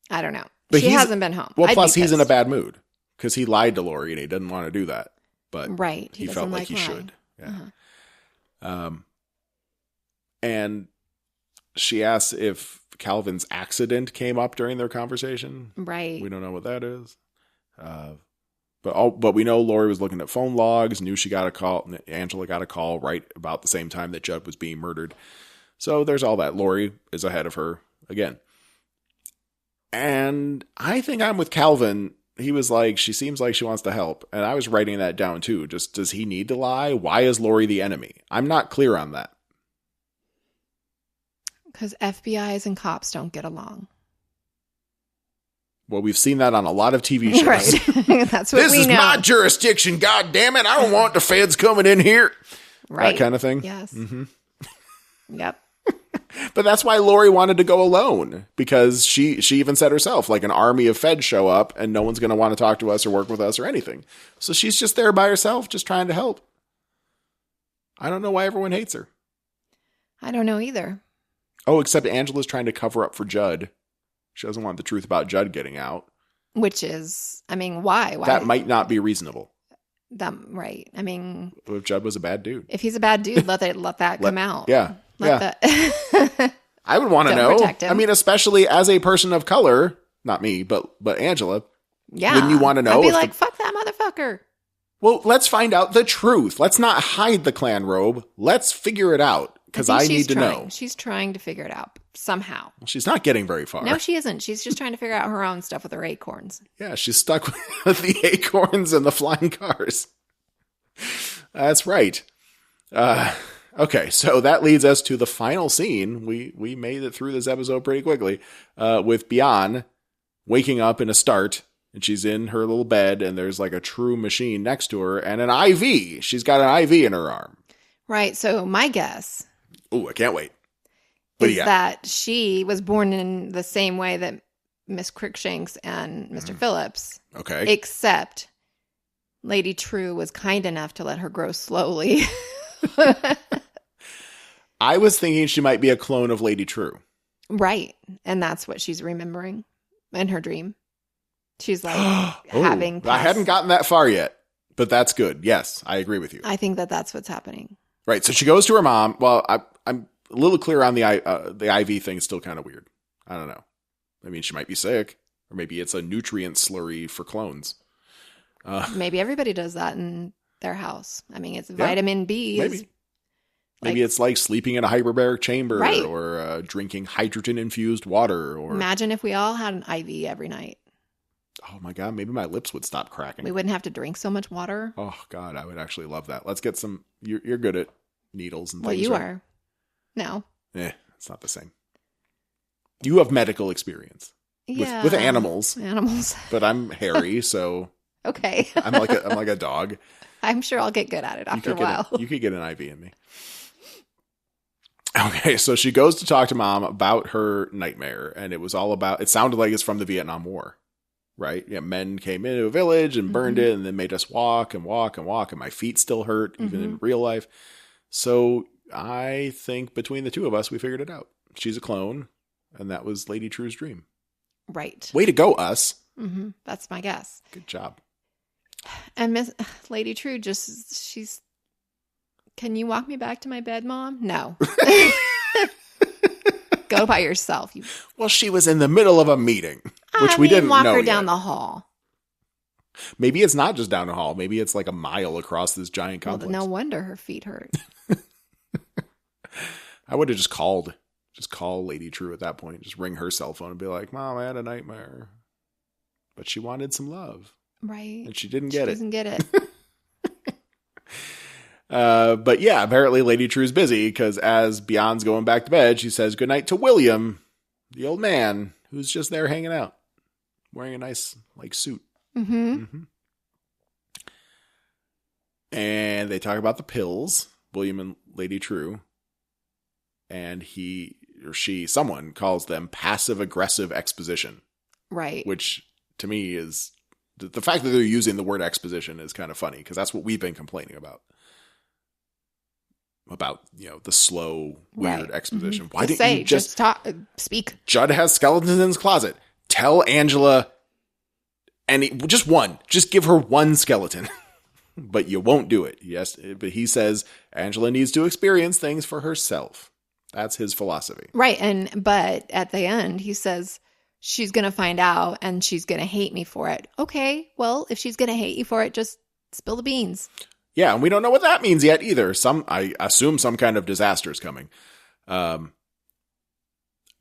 I don't know. But she hasn't been home. Well, plus he's in a bad mood because he lied to Laurie and he doesn't want to do that. But right, he felt like he should. Yeah. And she asks if Calvin's accident came up during their conversation. Right. We don't know what that is. But we know Laurie was looking at phone logs, knew she got a call. Angela got a call right about the same time that Judd was being murdered. So there's all that. Laurie is ahead of her again. And I think I'm with Calvin. He was like, she seems like she wants to help. And I was writing that down too. Just, does he need to lie? Why is Laurie the enemy? I'm not clear on that. Because FBIs and cops don't get along. Well, we've seen that on a lot of TV shows. Right. That's what we know. This is my jurisdiction, God damn it! I don't want the feds coming in here. Right. That kind of thing. Yes. Mm-hmm. Yep. But that's why Laurie wanted to go alone, because she even said herself, like, an army of feds show up and no one's going to want to talk to us or work with us or anything. So she's just there by herself, just trying to help. I don't know why everyone hates her. I don't know either. Oh, except Angela's trying to cover up for Judd. She doesn't want the truth about Judd getting out. Which is, I mean, why? That might not be reasonable. Right. I mean, if Judd was a bad dude. If he's a bad dude, let that come out. Yeah. I would want to know. I mean, especially as a person of color, not me, but Angela. Yeah. Wouldn't you want to know? I'd be like, fuck that motherfucker. Well, let's find out the truth. Let's not hide the clan robe. Let's figure it out, because I need to know. She's trying to figure it out somehow. Well, she's not getting very far. No, she isn't. She's just trying to figure out her own stuff with her acorns. Yeah, she's stuck with the acorns and the flying cars. That's right. Okay, so that leads us to the final scene. We made it through this episode pretty quickly, with Bian waking up in a start, and she's in her little bed, and there's like a true machine next to her, and an IV. She's got an IV in her arm. Right, so my guess... Oh, I can't wait. Is that she was born in the same way that Miss Cruikshanks and Mr. Phillips. Okay. Except Lady Trieu was kind enough to let her grow slowly. I was thinking she might be a clone of Lady Trieu. Right. And that's what she's remembering in her dream. She's like having... I hadn't gotten that far yet, but that's good. Yes, I agree with you. I think that that's what's happening. Right. So she goes to her mom. Well, I'm a little clear on the IV thing. Is still kind of weird. I don't know. I mean, she might be sick, or maybe it's a nutrient slurry for clones. Maybe everybody does that in their house. I mean, it's vitamin B. Maybe it's like sleeping in a hyperbaric chamber, right, or drinking hydrogen-infused water. Or imagine if we all had an IV every night. Oh my God, maybe my lips would stop cracking. We wouldn't have to drink so much water. Oh God, I would actually love that. Let's get some, you're good at needles and things. Well, you right? are. No. It's not the same. You have medical experience. Yeah. With animals. Animals. But I'm hairy, so. Okay. I'm like a dog. I'm sure I'll get good at it after a while. You could get an IV in me. Okay, so she goes to talk to mom about her nightmare, and it sounded like it's from the Vietnam War, right? Yeah, men came into a village and burned it, and then made us walk and walk and walk, and my feet still hurt, even in real life. So I think between the two of us, we figured it out. She's a clone, and that was Lady Trieu's dream. Right. Way to go, us. Mm-hmm. That's my guess. Good job. And Miss Lady Trieu she's... Can you walk me back to my bed, Mom? No. Go by yourself. Well, she was in the middle of a meeting, which we didn't walk know her down yet. the hall. Maybe it's not just down the hall. Maybe it's like a mile across this giant complex. Well, no wonder her feet hurt. I would have just call Lady Trieu at that point. Just ring her cell phone and be like, Mom, I had a nightmare. But she wanted some love. Right. And she didn't get it. She doesn't get it. But yeah, apparently Lady Trieu's busy, because as Bian's going back to bed, she says goodnight to William, the old man, who's just there hanging out, wearing a nice suit. Mm-hmm. And they talk about the pills, William and Lady Trieu, and someone calls them passive-aggressive exposition. Right. Which, to me, is... The fact that they're using the word exposition is kind of funny, because that's what we've been complaining about. The slow, weird exposition. Why didn't you just talk, speak? Judd has skeletons in his closet. Tell Angela, just give her one skeleton. But you won't do it. Yes, but he says Angela needs to experience things for herself. That's his philosophy. Right, but at the end, he says she's going to find out and she's going to hate me for it. Okay, well, if she's going to hate you for it, just spill the beans. Yeah, and we don't know what that means yet either. I assume some kind of disaster is coming.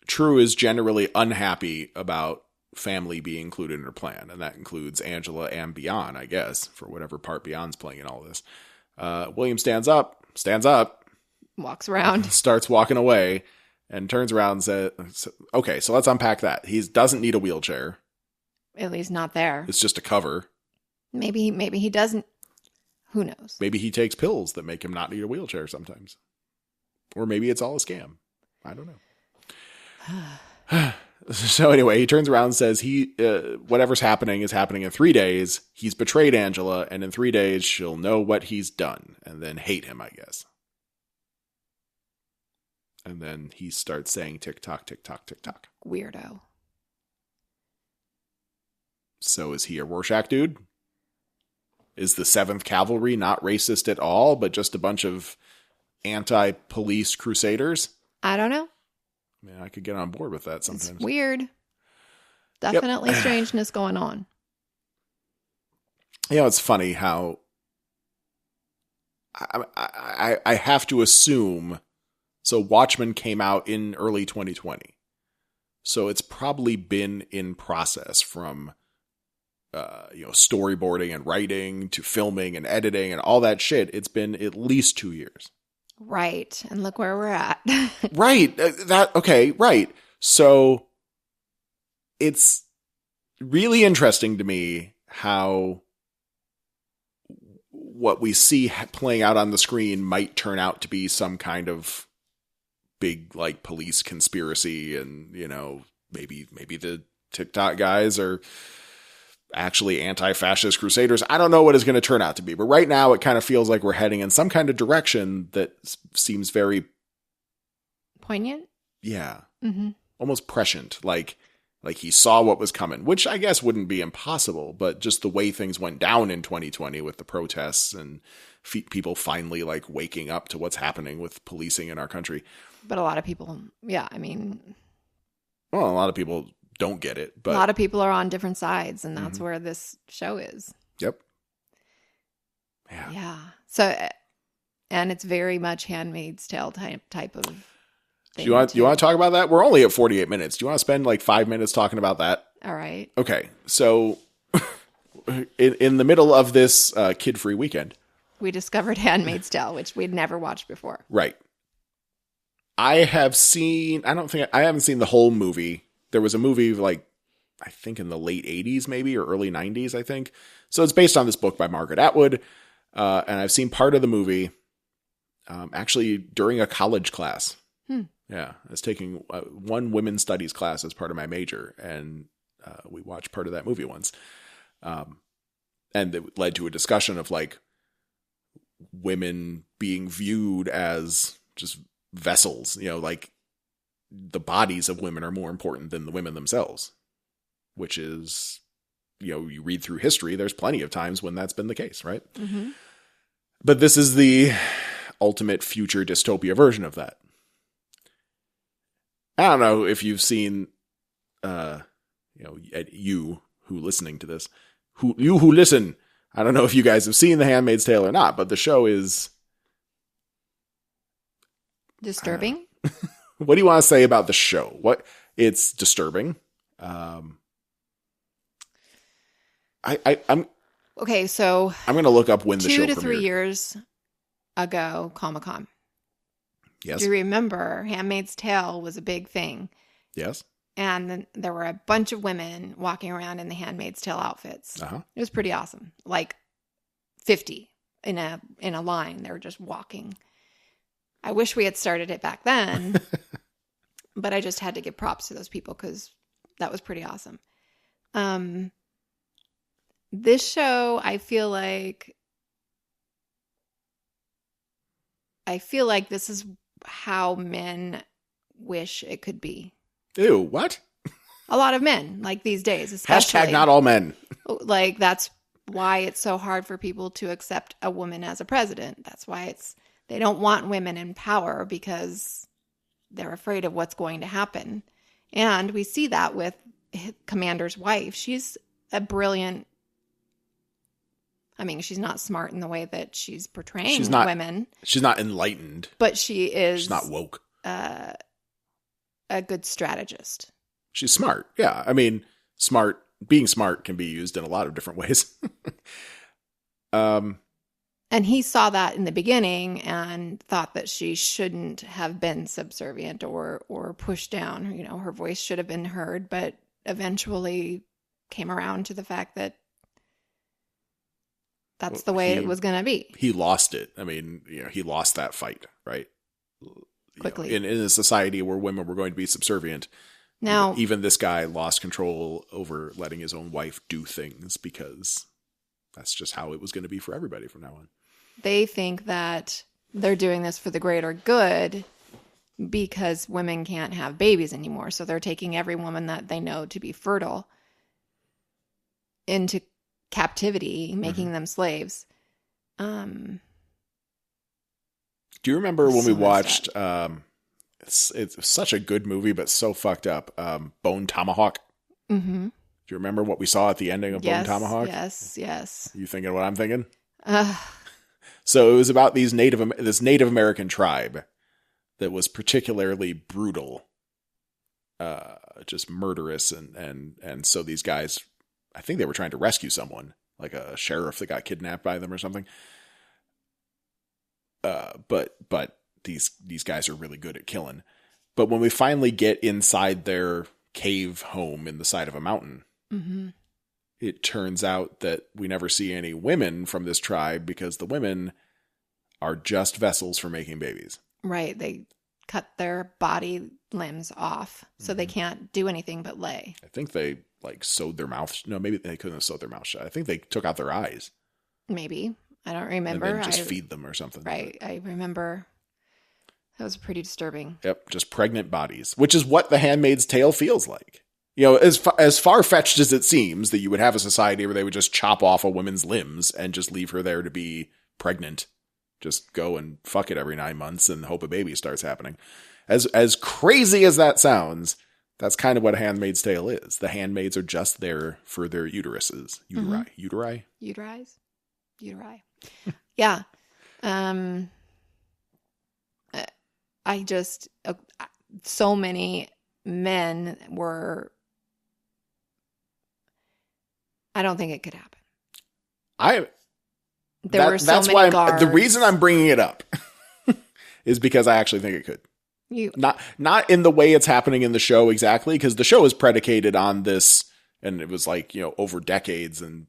Trieu is generally unhappy about family being included in her plan, and that includes Angela and Bian, I guess, for whatever part Bian's playing in all this. William stands up, walks around, starts walking away, and turns around and says, okay, so let's unpack that. He doesn't need a wheelchair. At least not there. It's just a cover. Maybe he doesn't. Who knows? Maybe he takes pills that make him not need a wheelchair sometimes. Or maybe it's all a scam. I don't know. So anyway, he turns around and says whatever's happening is happening in 3 days. He's betrayed Angela, and in 3 days she'll know what he's done and then hate him, I guess. And then he starts saying tick-tock, tick-tock, tick-tock. Weirdo. So is he a Rorschach dude? Is the 7th Cavalry not racist at all, but just a bunch of anti-police crusaders? I don't know. I mean, I could get on board with that sometimes. It's weird. Definitely strangeness going on. It's funny how I have to assume. So Watchmen came out in early 2020. So it's probably been in process from, storyboarding and writing to filming and editing and all that shit. It's been at least 2 years. Right. And look where we're at. Right. Right. So it's really interesting to me how what we see playing out on the screen might turn out to be some kind of big like police conspiracy, and maybe the TikTok guys are actually anti-fascist crusaders. I don't know what it's going to turn out to be, but right now it kind of feels like we're heading in some kind of direction that seems very poignant. Yeah. Mm-hmm. Almost prescient. Like he saw what was coming, which I guess wouldn't be impossible, but just the way things went down in 2020 with the protests and people finally like waking up to what's happening with policing in our country. But a lot of people, well, a lot of people don't get it, but a lot of people are on different sides, and that's where this show is. Yep. Yeah. So, and it's very much Handmaid's Tale type of thing. Do you want to talk about that? We're only at 48 minutes. Do you want to spend like 5 minutes talking about that? All right. Okay. So in the middle of this kid-free weekend, we discovered Handmaid's Tale, which we'd never watched before. Right. I haven't seen the whole movie. There was a movie like, I think in the late 80s maybe, or early 90s, I think. So it's based on this book by Margaret Atwood. And I've seen part of the movie actually during a college class. Yeah. I was taking one women's studies class as part of my major, and we watched part of that movie once. And it led to a discussion of like women being viewed as just vessels, like the bodies of women are more important than the women themselves, which is, you read through history, there's plenty of times when that's been the case, right? Mm-hmm. But this is the ultimate future dystopia version of that. I don't know if you've seen, you who listening to this, who listen, I don't know if you guys have seen The Handmaid's Tale or not, but the show is disturbing. What do you want to say about the show? It's disturbing. I'm okay. So I'm going to look up when the show 2 to premiered. 3 years ago, Comic-Con. Yes. Do you remember Handmaid's Tale was a big thing? Yes. And then there were a bunch of women walking around in the Handmaid's Tale outfits. Uh-huh. It was pretty awesome. Like 50 in a line. They were just walking. I wish we had started it back then, but I just had to give props to those people because that was pretty awesome. This show, I feel like this is how men wish it could be. Ew, what? A lot of men, like these days, especially. Hashtag not all men. Like, that's why it's so hard for people to accept a woman as a president. That's why they don't want women in power, because they're afraid of what's going to happen. And we see that with Commander's wife. She's a brilliant, she's not smart in the way that she's portraying women. She's not enlightened. But she is. She's not woke. A good strategist. She's smart. Yeah. Being smart can be used in a lot of different ways. And he saw that in the beginning and thought that she shouldn't have been subservient or pushed down. Her voice should have been heard, but eventually came around to the fact that that's the way it was going to be. He lost it. He lost that fight, right? Quickly. In a society where women were going to be subservient. Now, even this guy lost control over letting his own wife do things, because that's just how it was going to be for everybody from now on. They think that they're doing this for the greater good because women can't have babies anymore. So they're taking every woman that they know to be fertile into captivity, making them slaves. Do you remember when we watched, it's such a good movie, but so fucked up, Bone Tomahawk? Mm-hmm. Do you remember what we saw at the ending of Bone Tomahawk? Yes. You thinking what I'm thinking? So it was about this Native American tribe that was particularly brutal, just murderous. And so these guys, I think they were trying to rescue someone, like a sheriff that got kidnapped by them or something. But these guys are really good at killing. But when we finally get inside their cave home in the side of a mountain, it turns out that we never see any women from this tribe because the women are just vessels for making babies. Right. They cut their body limbs off so they can't do anything but lay. I think they sewed their mouth. No, maybe they couldn't have sewed their mouth shut. I think they took out their eyes. Maybe. I don't remember. And then just feed them or something. Right. I remember. That was pretty disturbing. Yep. Just pregnant bodies, which is what The Handmaid's Tale feels like. You know, as far-fetched as it seems that you would have a society where they would just chop off a woman's limbs and just leave her there to be pregnant. Just go and fuck it every 9 months and hope a baby starts happening. As crazy as that sounds, that's kind of what A Handmaid's Tale is. The handmaids are just there for their uteruses. Uteri? Uteri. Yeah. I just, so many men were, I don't think it could happen. That's why the reason I'm bringing it up is because I actually think it could. Not in the way it's happening in the show exactly, because the show is predicated on this, and it was over decades and,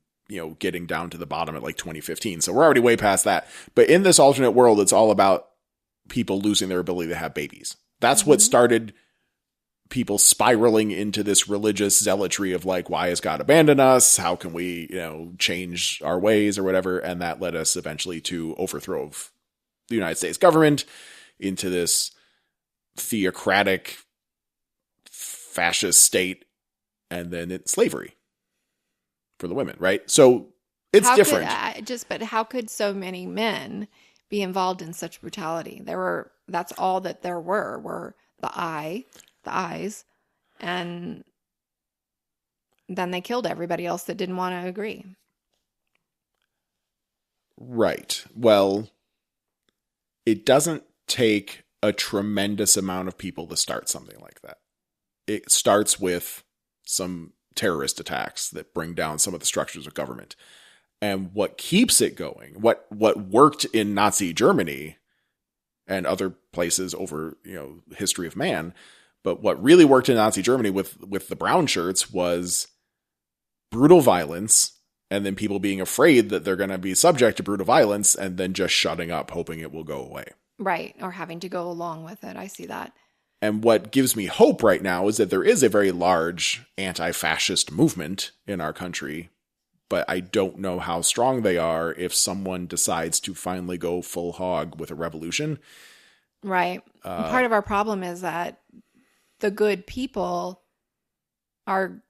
getting down to the bottom at 2015. So we're already way past that. But in this alternate world, it's all about people losing their ability to have babies. That's what started people spiraling into this religious zealotry of why has God abandoned us? How can we, change our ways or whatever? And that led us eventually to overthrow of the United States government into this theocratic fascist state, and then it's slavery for the women, right? So it's different. But how could so many men be involved in such brutality? That's all that there were the eyes, and then they killed everybody else that didn't want to agree. Right. Well, it doesn't take a tremendous amount of people to start something like that. It starts with some terrorist attacks that bring down some of the structures of government. And what keeps it going, what worked in Nazi Germany and other places over, history of man, but what really worked in Nazi Germany with the brown shirts was brutal violence, and then people being afraid that they're going to be subject to brutal violence and then just shutting up, hoping it will go away. Right. Or having to go along with it. I see that. And what gives me hope right now is that there is a very large anti-fascist movement in our country, but I don't know how strong they are if someone decides to finally go full hog with a revolution. Right. Part of our problem is that the good people are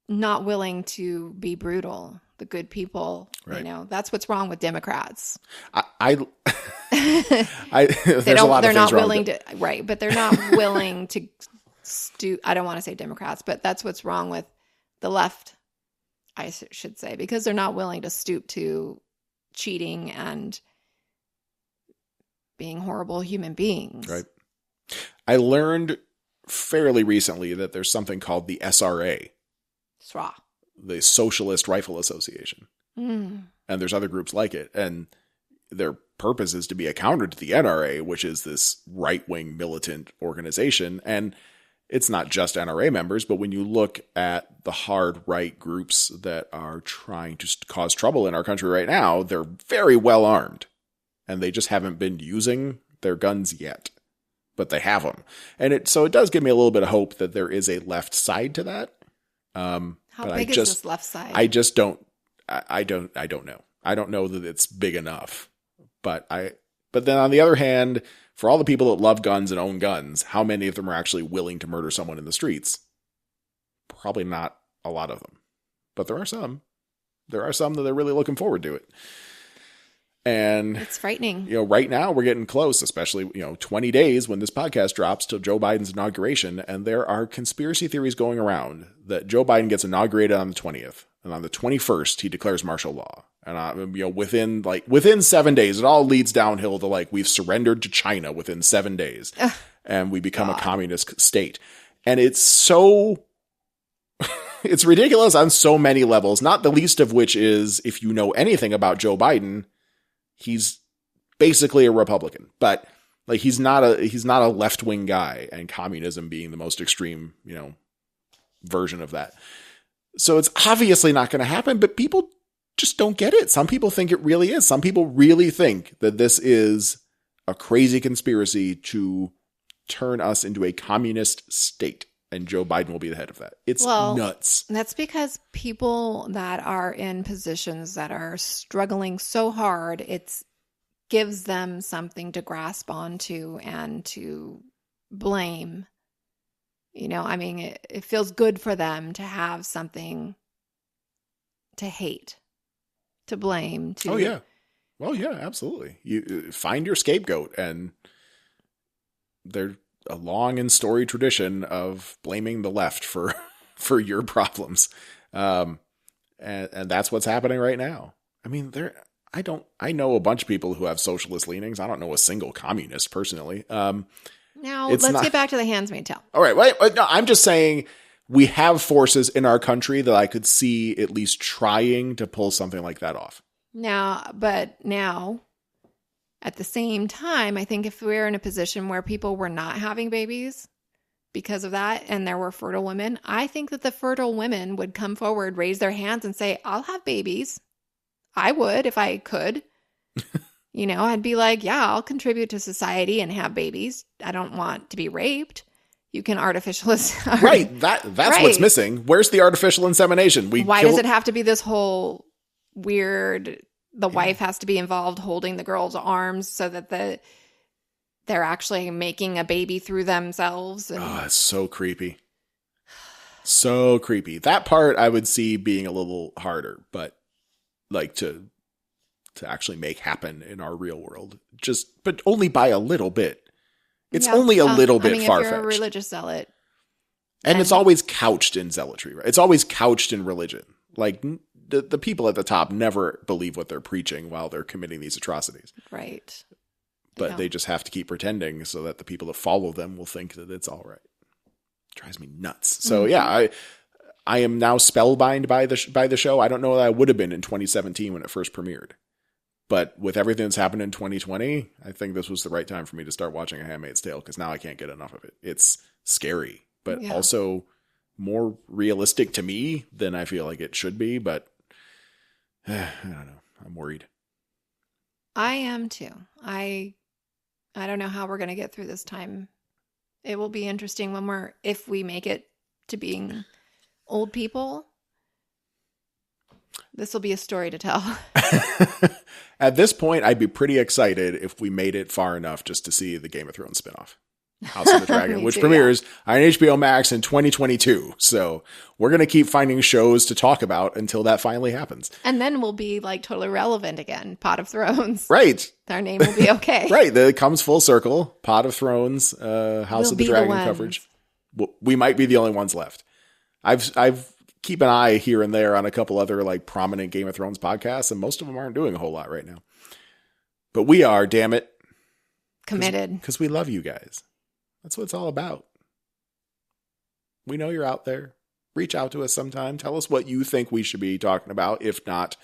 not willing to be brutal. The good people, right. That's what's wrong with Democrats. They're not willing to, right. But they're not willing to I don't want to say Democrats, but that's what's wrong with the left, I should say, because they're not willing to stoop to cheating and being horrible human beings. Right. I learned fairly recently that there's something called the SRA. SRA. The Socialist Rifle Association. And there's other groups like it. And their purpose is to be a counter to the NRA, which is this right-wing militant organization. And it's not just NRA members, but when you look at the hard right groups that are trying to cause trouble in our country right now, they're very well armed. And they just haven't been using their guns yet. But they have them. And so it does give me a little bit of hope that there is a left side to that. How big is this left side? I just don't. I don't know. I don't know that it's big enough. But then on the other hand, for all the people that love guns and own guns, how many of them are actually willing to murder someone in the streets? Probably not a lot of them. But there are some. There are some that are really looking forward to it. And it's frightening. Right now we're getting close, especially, 20 days when this podcast drops till Joe Biden's inauguration. And there are conspiracy theories going around that Joe Biden gets inaugurated on the 20th. And on the 21st, he declares martial law. And within 7 days, it all leads downhill to like we've surrendered to China within 7 days, and we become a communist state. And it's so it's ridiculous on so many levels. Not the least of which is, if you know anything about Joe Biden, he's basically a Republican, but like he's not a left wing guy, and communism being the most extreme, version of that. So it's obviously not going to happen, but people just don't get it. Some people think it really is. Some people really think that this is a crazy conspiracy to turn us into a communist state, and Joe Biden will be the head of that. It's nuts. That's because people that are in positions that are struggling so hard, it gives them something to grasp onto and to blame. It feels good for them to have something to hate, to blame. Oh, yeah. Well, yeah, absolutely. You find your scapegoat, and there's a long and storied tradition of blaming the left for your problems. And that's what's happening right now. I mean, I know a bunch of people who have socialist leanings. I don't know a single communist personally. Now, let's get back to the Handmaid's Tale. All right. Wait, no, I'm just saying we have forces in our country that I could see at least trying to pull something like that off. Now, at the same time, I think if we're in a position where people were not having babies because of that, and there were fertile women, I think that the fertile women would come forward, raise their hands, and say, I'll have babies. I would if I could. I'd be like, yeah, I'll contribute to society and have babies. I don't want to be raped. You can artificialize. Right. That's right. What's missing. Where's the artificial insemination? Why does it have to be this whole weird, the wife has to be involved holding the girl's arms so that they're actually making a baby through themselves? It's so creepy. So creepy. That part I would see being a little harder, but like to actually make happen in our real world, but only by a little bit. It's only a little bit far-fetched. If you're a religious zealot. And it's always couched in zealotry, right? It's always couched in religion. Like the people at the top never believe what they're preaching while they're committing these atrocities. Right. But they just have to keep pretending so that the people that follow them will think that it's all right. It drives me nuts. So yeah, I am now spellbound by the show. I don't know that I would have been in 2017 when it first premiered. But with everything that's happened in 2020, I think this was the right time for me to start watching A Handmaid's Tale, because now I can't get enough of it. It's scary, but also more realistic to me than I feel like it should be. But I don't know. I'm worried. I am too. I don't know how we're going to get through this time. It will be interesting if we make it to being old people. This will be a story to tell. At this point, I'd be pretty excited if we made it far enough just to see the Game of Thrones spinoff, House of the Dragon, which premieres on HBO Max in 2022. So we're going to keep finding shows to talk about until that finally happens. And then we'll be like totally relevant again. Pot of Thrones. Right. Our name will be okay. Right. It comes full circle. Pot of Thrones, House of the Dragon coverage. We might be the only ones left. I've keep an eye here and there on a couple other like prominent Game of Thrones podcasts, and most of them aren't doing a whole lot right now. But we are, damn it. Committed. Because we love you guys. That's what it's all about. We know you're out there. Reach out to us sometime. Tell us what you think we should be talking about. If not,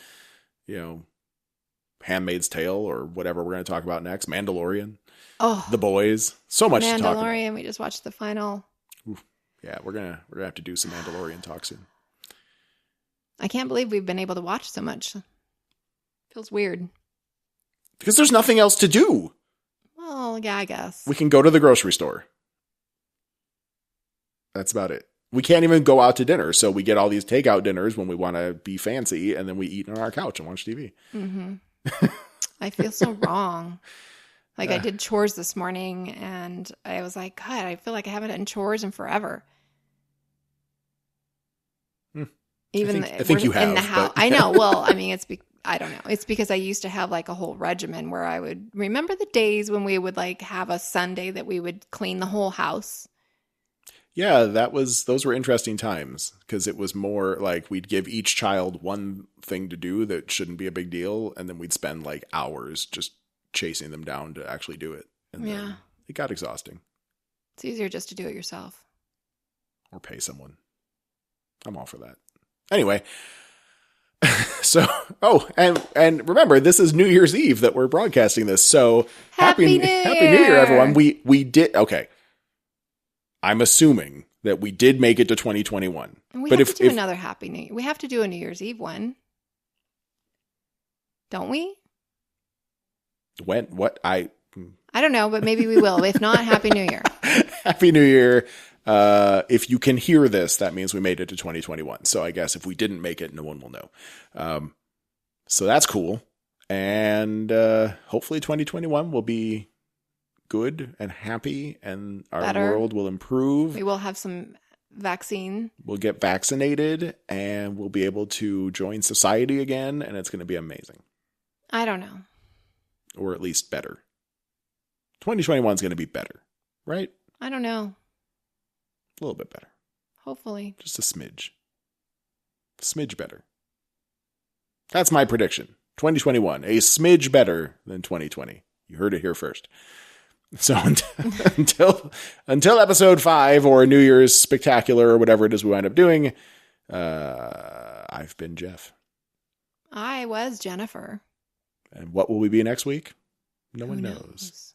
Handmaid's Tale or whatever we're going to talk about next. Mandalorian. Oh, The Boys. So much to talk about. Mandalorian. We just watched the final. Oof. Yeah, we're gonna have to do some Mandalorian talk soon. I can't believe we've been able to watch so much. Feels weird. Because there's nothing else to do. Well, yeah, I guess. We can go to the grocery store. That's about it. We can't even go out to dinner, so we get all these takeout dinners when we want to be fancy, and then we eat on our couch and watch TV. Mm-hmm. I feel so wrong. Like I did chores this morning, and I was like, God, I feel like I haven't done chores in forever. Even I think you have in the house. I know. Well, I mean, I don't know. It's because I used to have like a whole regimen where I would remember the days when we would like have a Sunday that we would clean the whole house. Yeah, those were interesting times because it was more like we'd give each child one thing to do that shouldn't be a big deal, and then we'd spend like hours just chasing them down to actually do it. And then it got exhausting. It's easier just to do it yourself. Or pay someone. I'm all for that. Anyway, so and remember, this is New Year's Eve that we're broadcasting this. So Happy New Year, everyone. We did okay. I'm assuming that we did make it to 2021. And we have to do another Happy New Year. We have to do a New Year's Eve one. Don't we? When? What? I don't know, but maybe we will. If not, Happy New Year. Happy New Year. If you can hear this, that means we made it to 2021. So I guess if we didn't make it, no one will know. So that's cool. And hopefully 2021 will be good and happy, and our world will improve. We will have some vaccine. We'll get vaccinated, and we'll be able to join society again, and it's going to be amazing. I don't know. Or at least better. 2021 is going to be better, right? I don't know. A little bit better. Hopefully. Just a smidge. A smidge better. That's my prediction. 2021, a smidge better than 2020. You heard it here first. So until episode 5 or New Year's Spectacular or whatever it is we wind up doing, I've been Jeff. I was Jennifer. And what will we be next week? No one knows.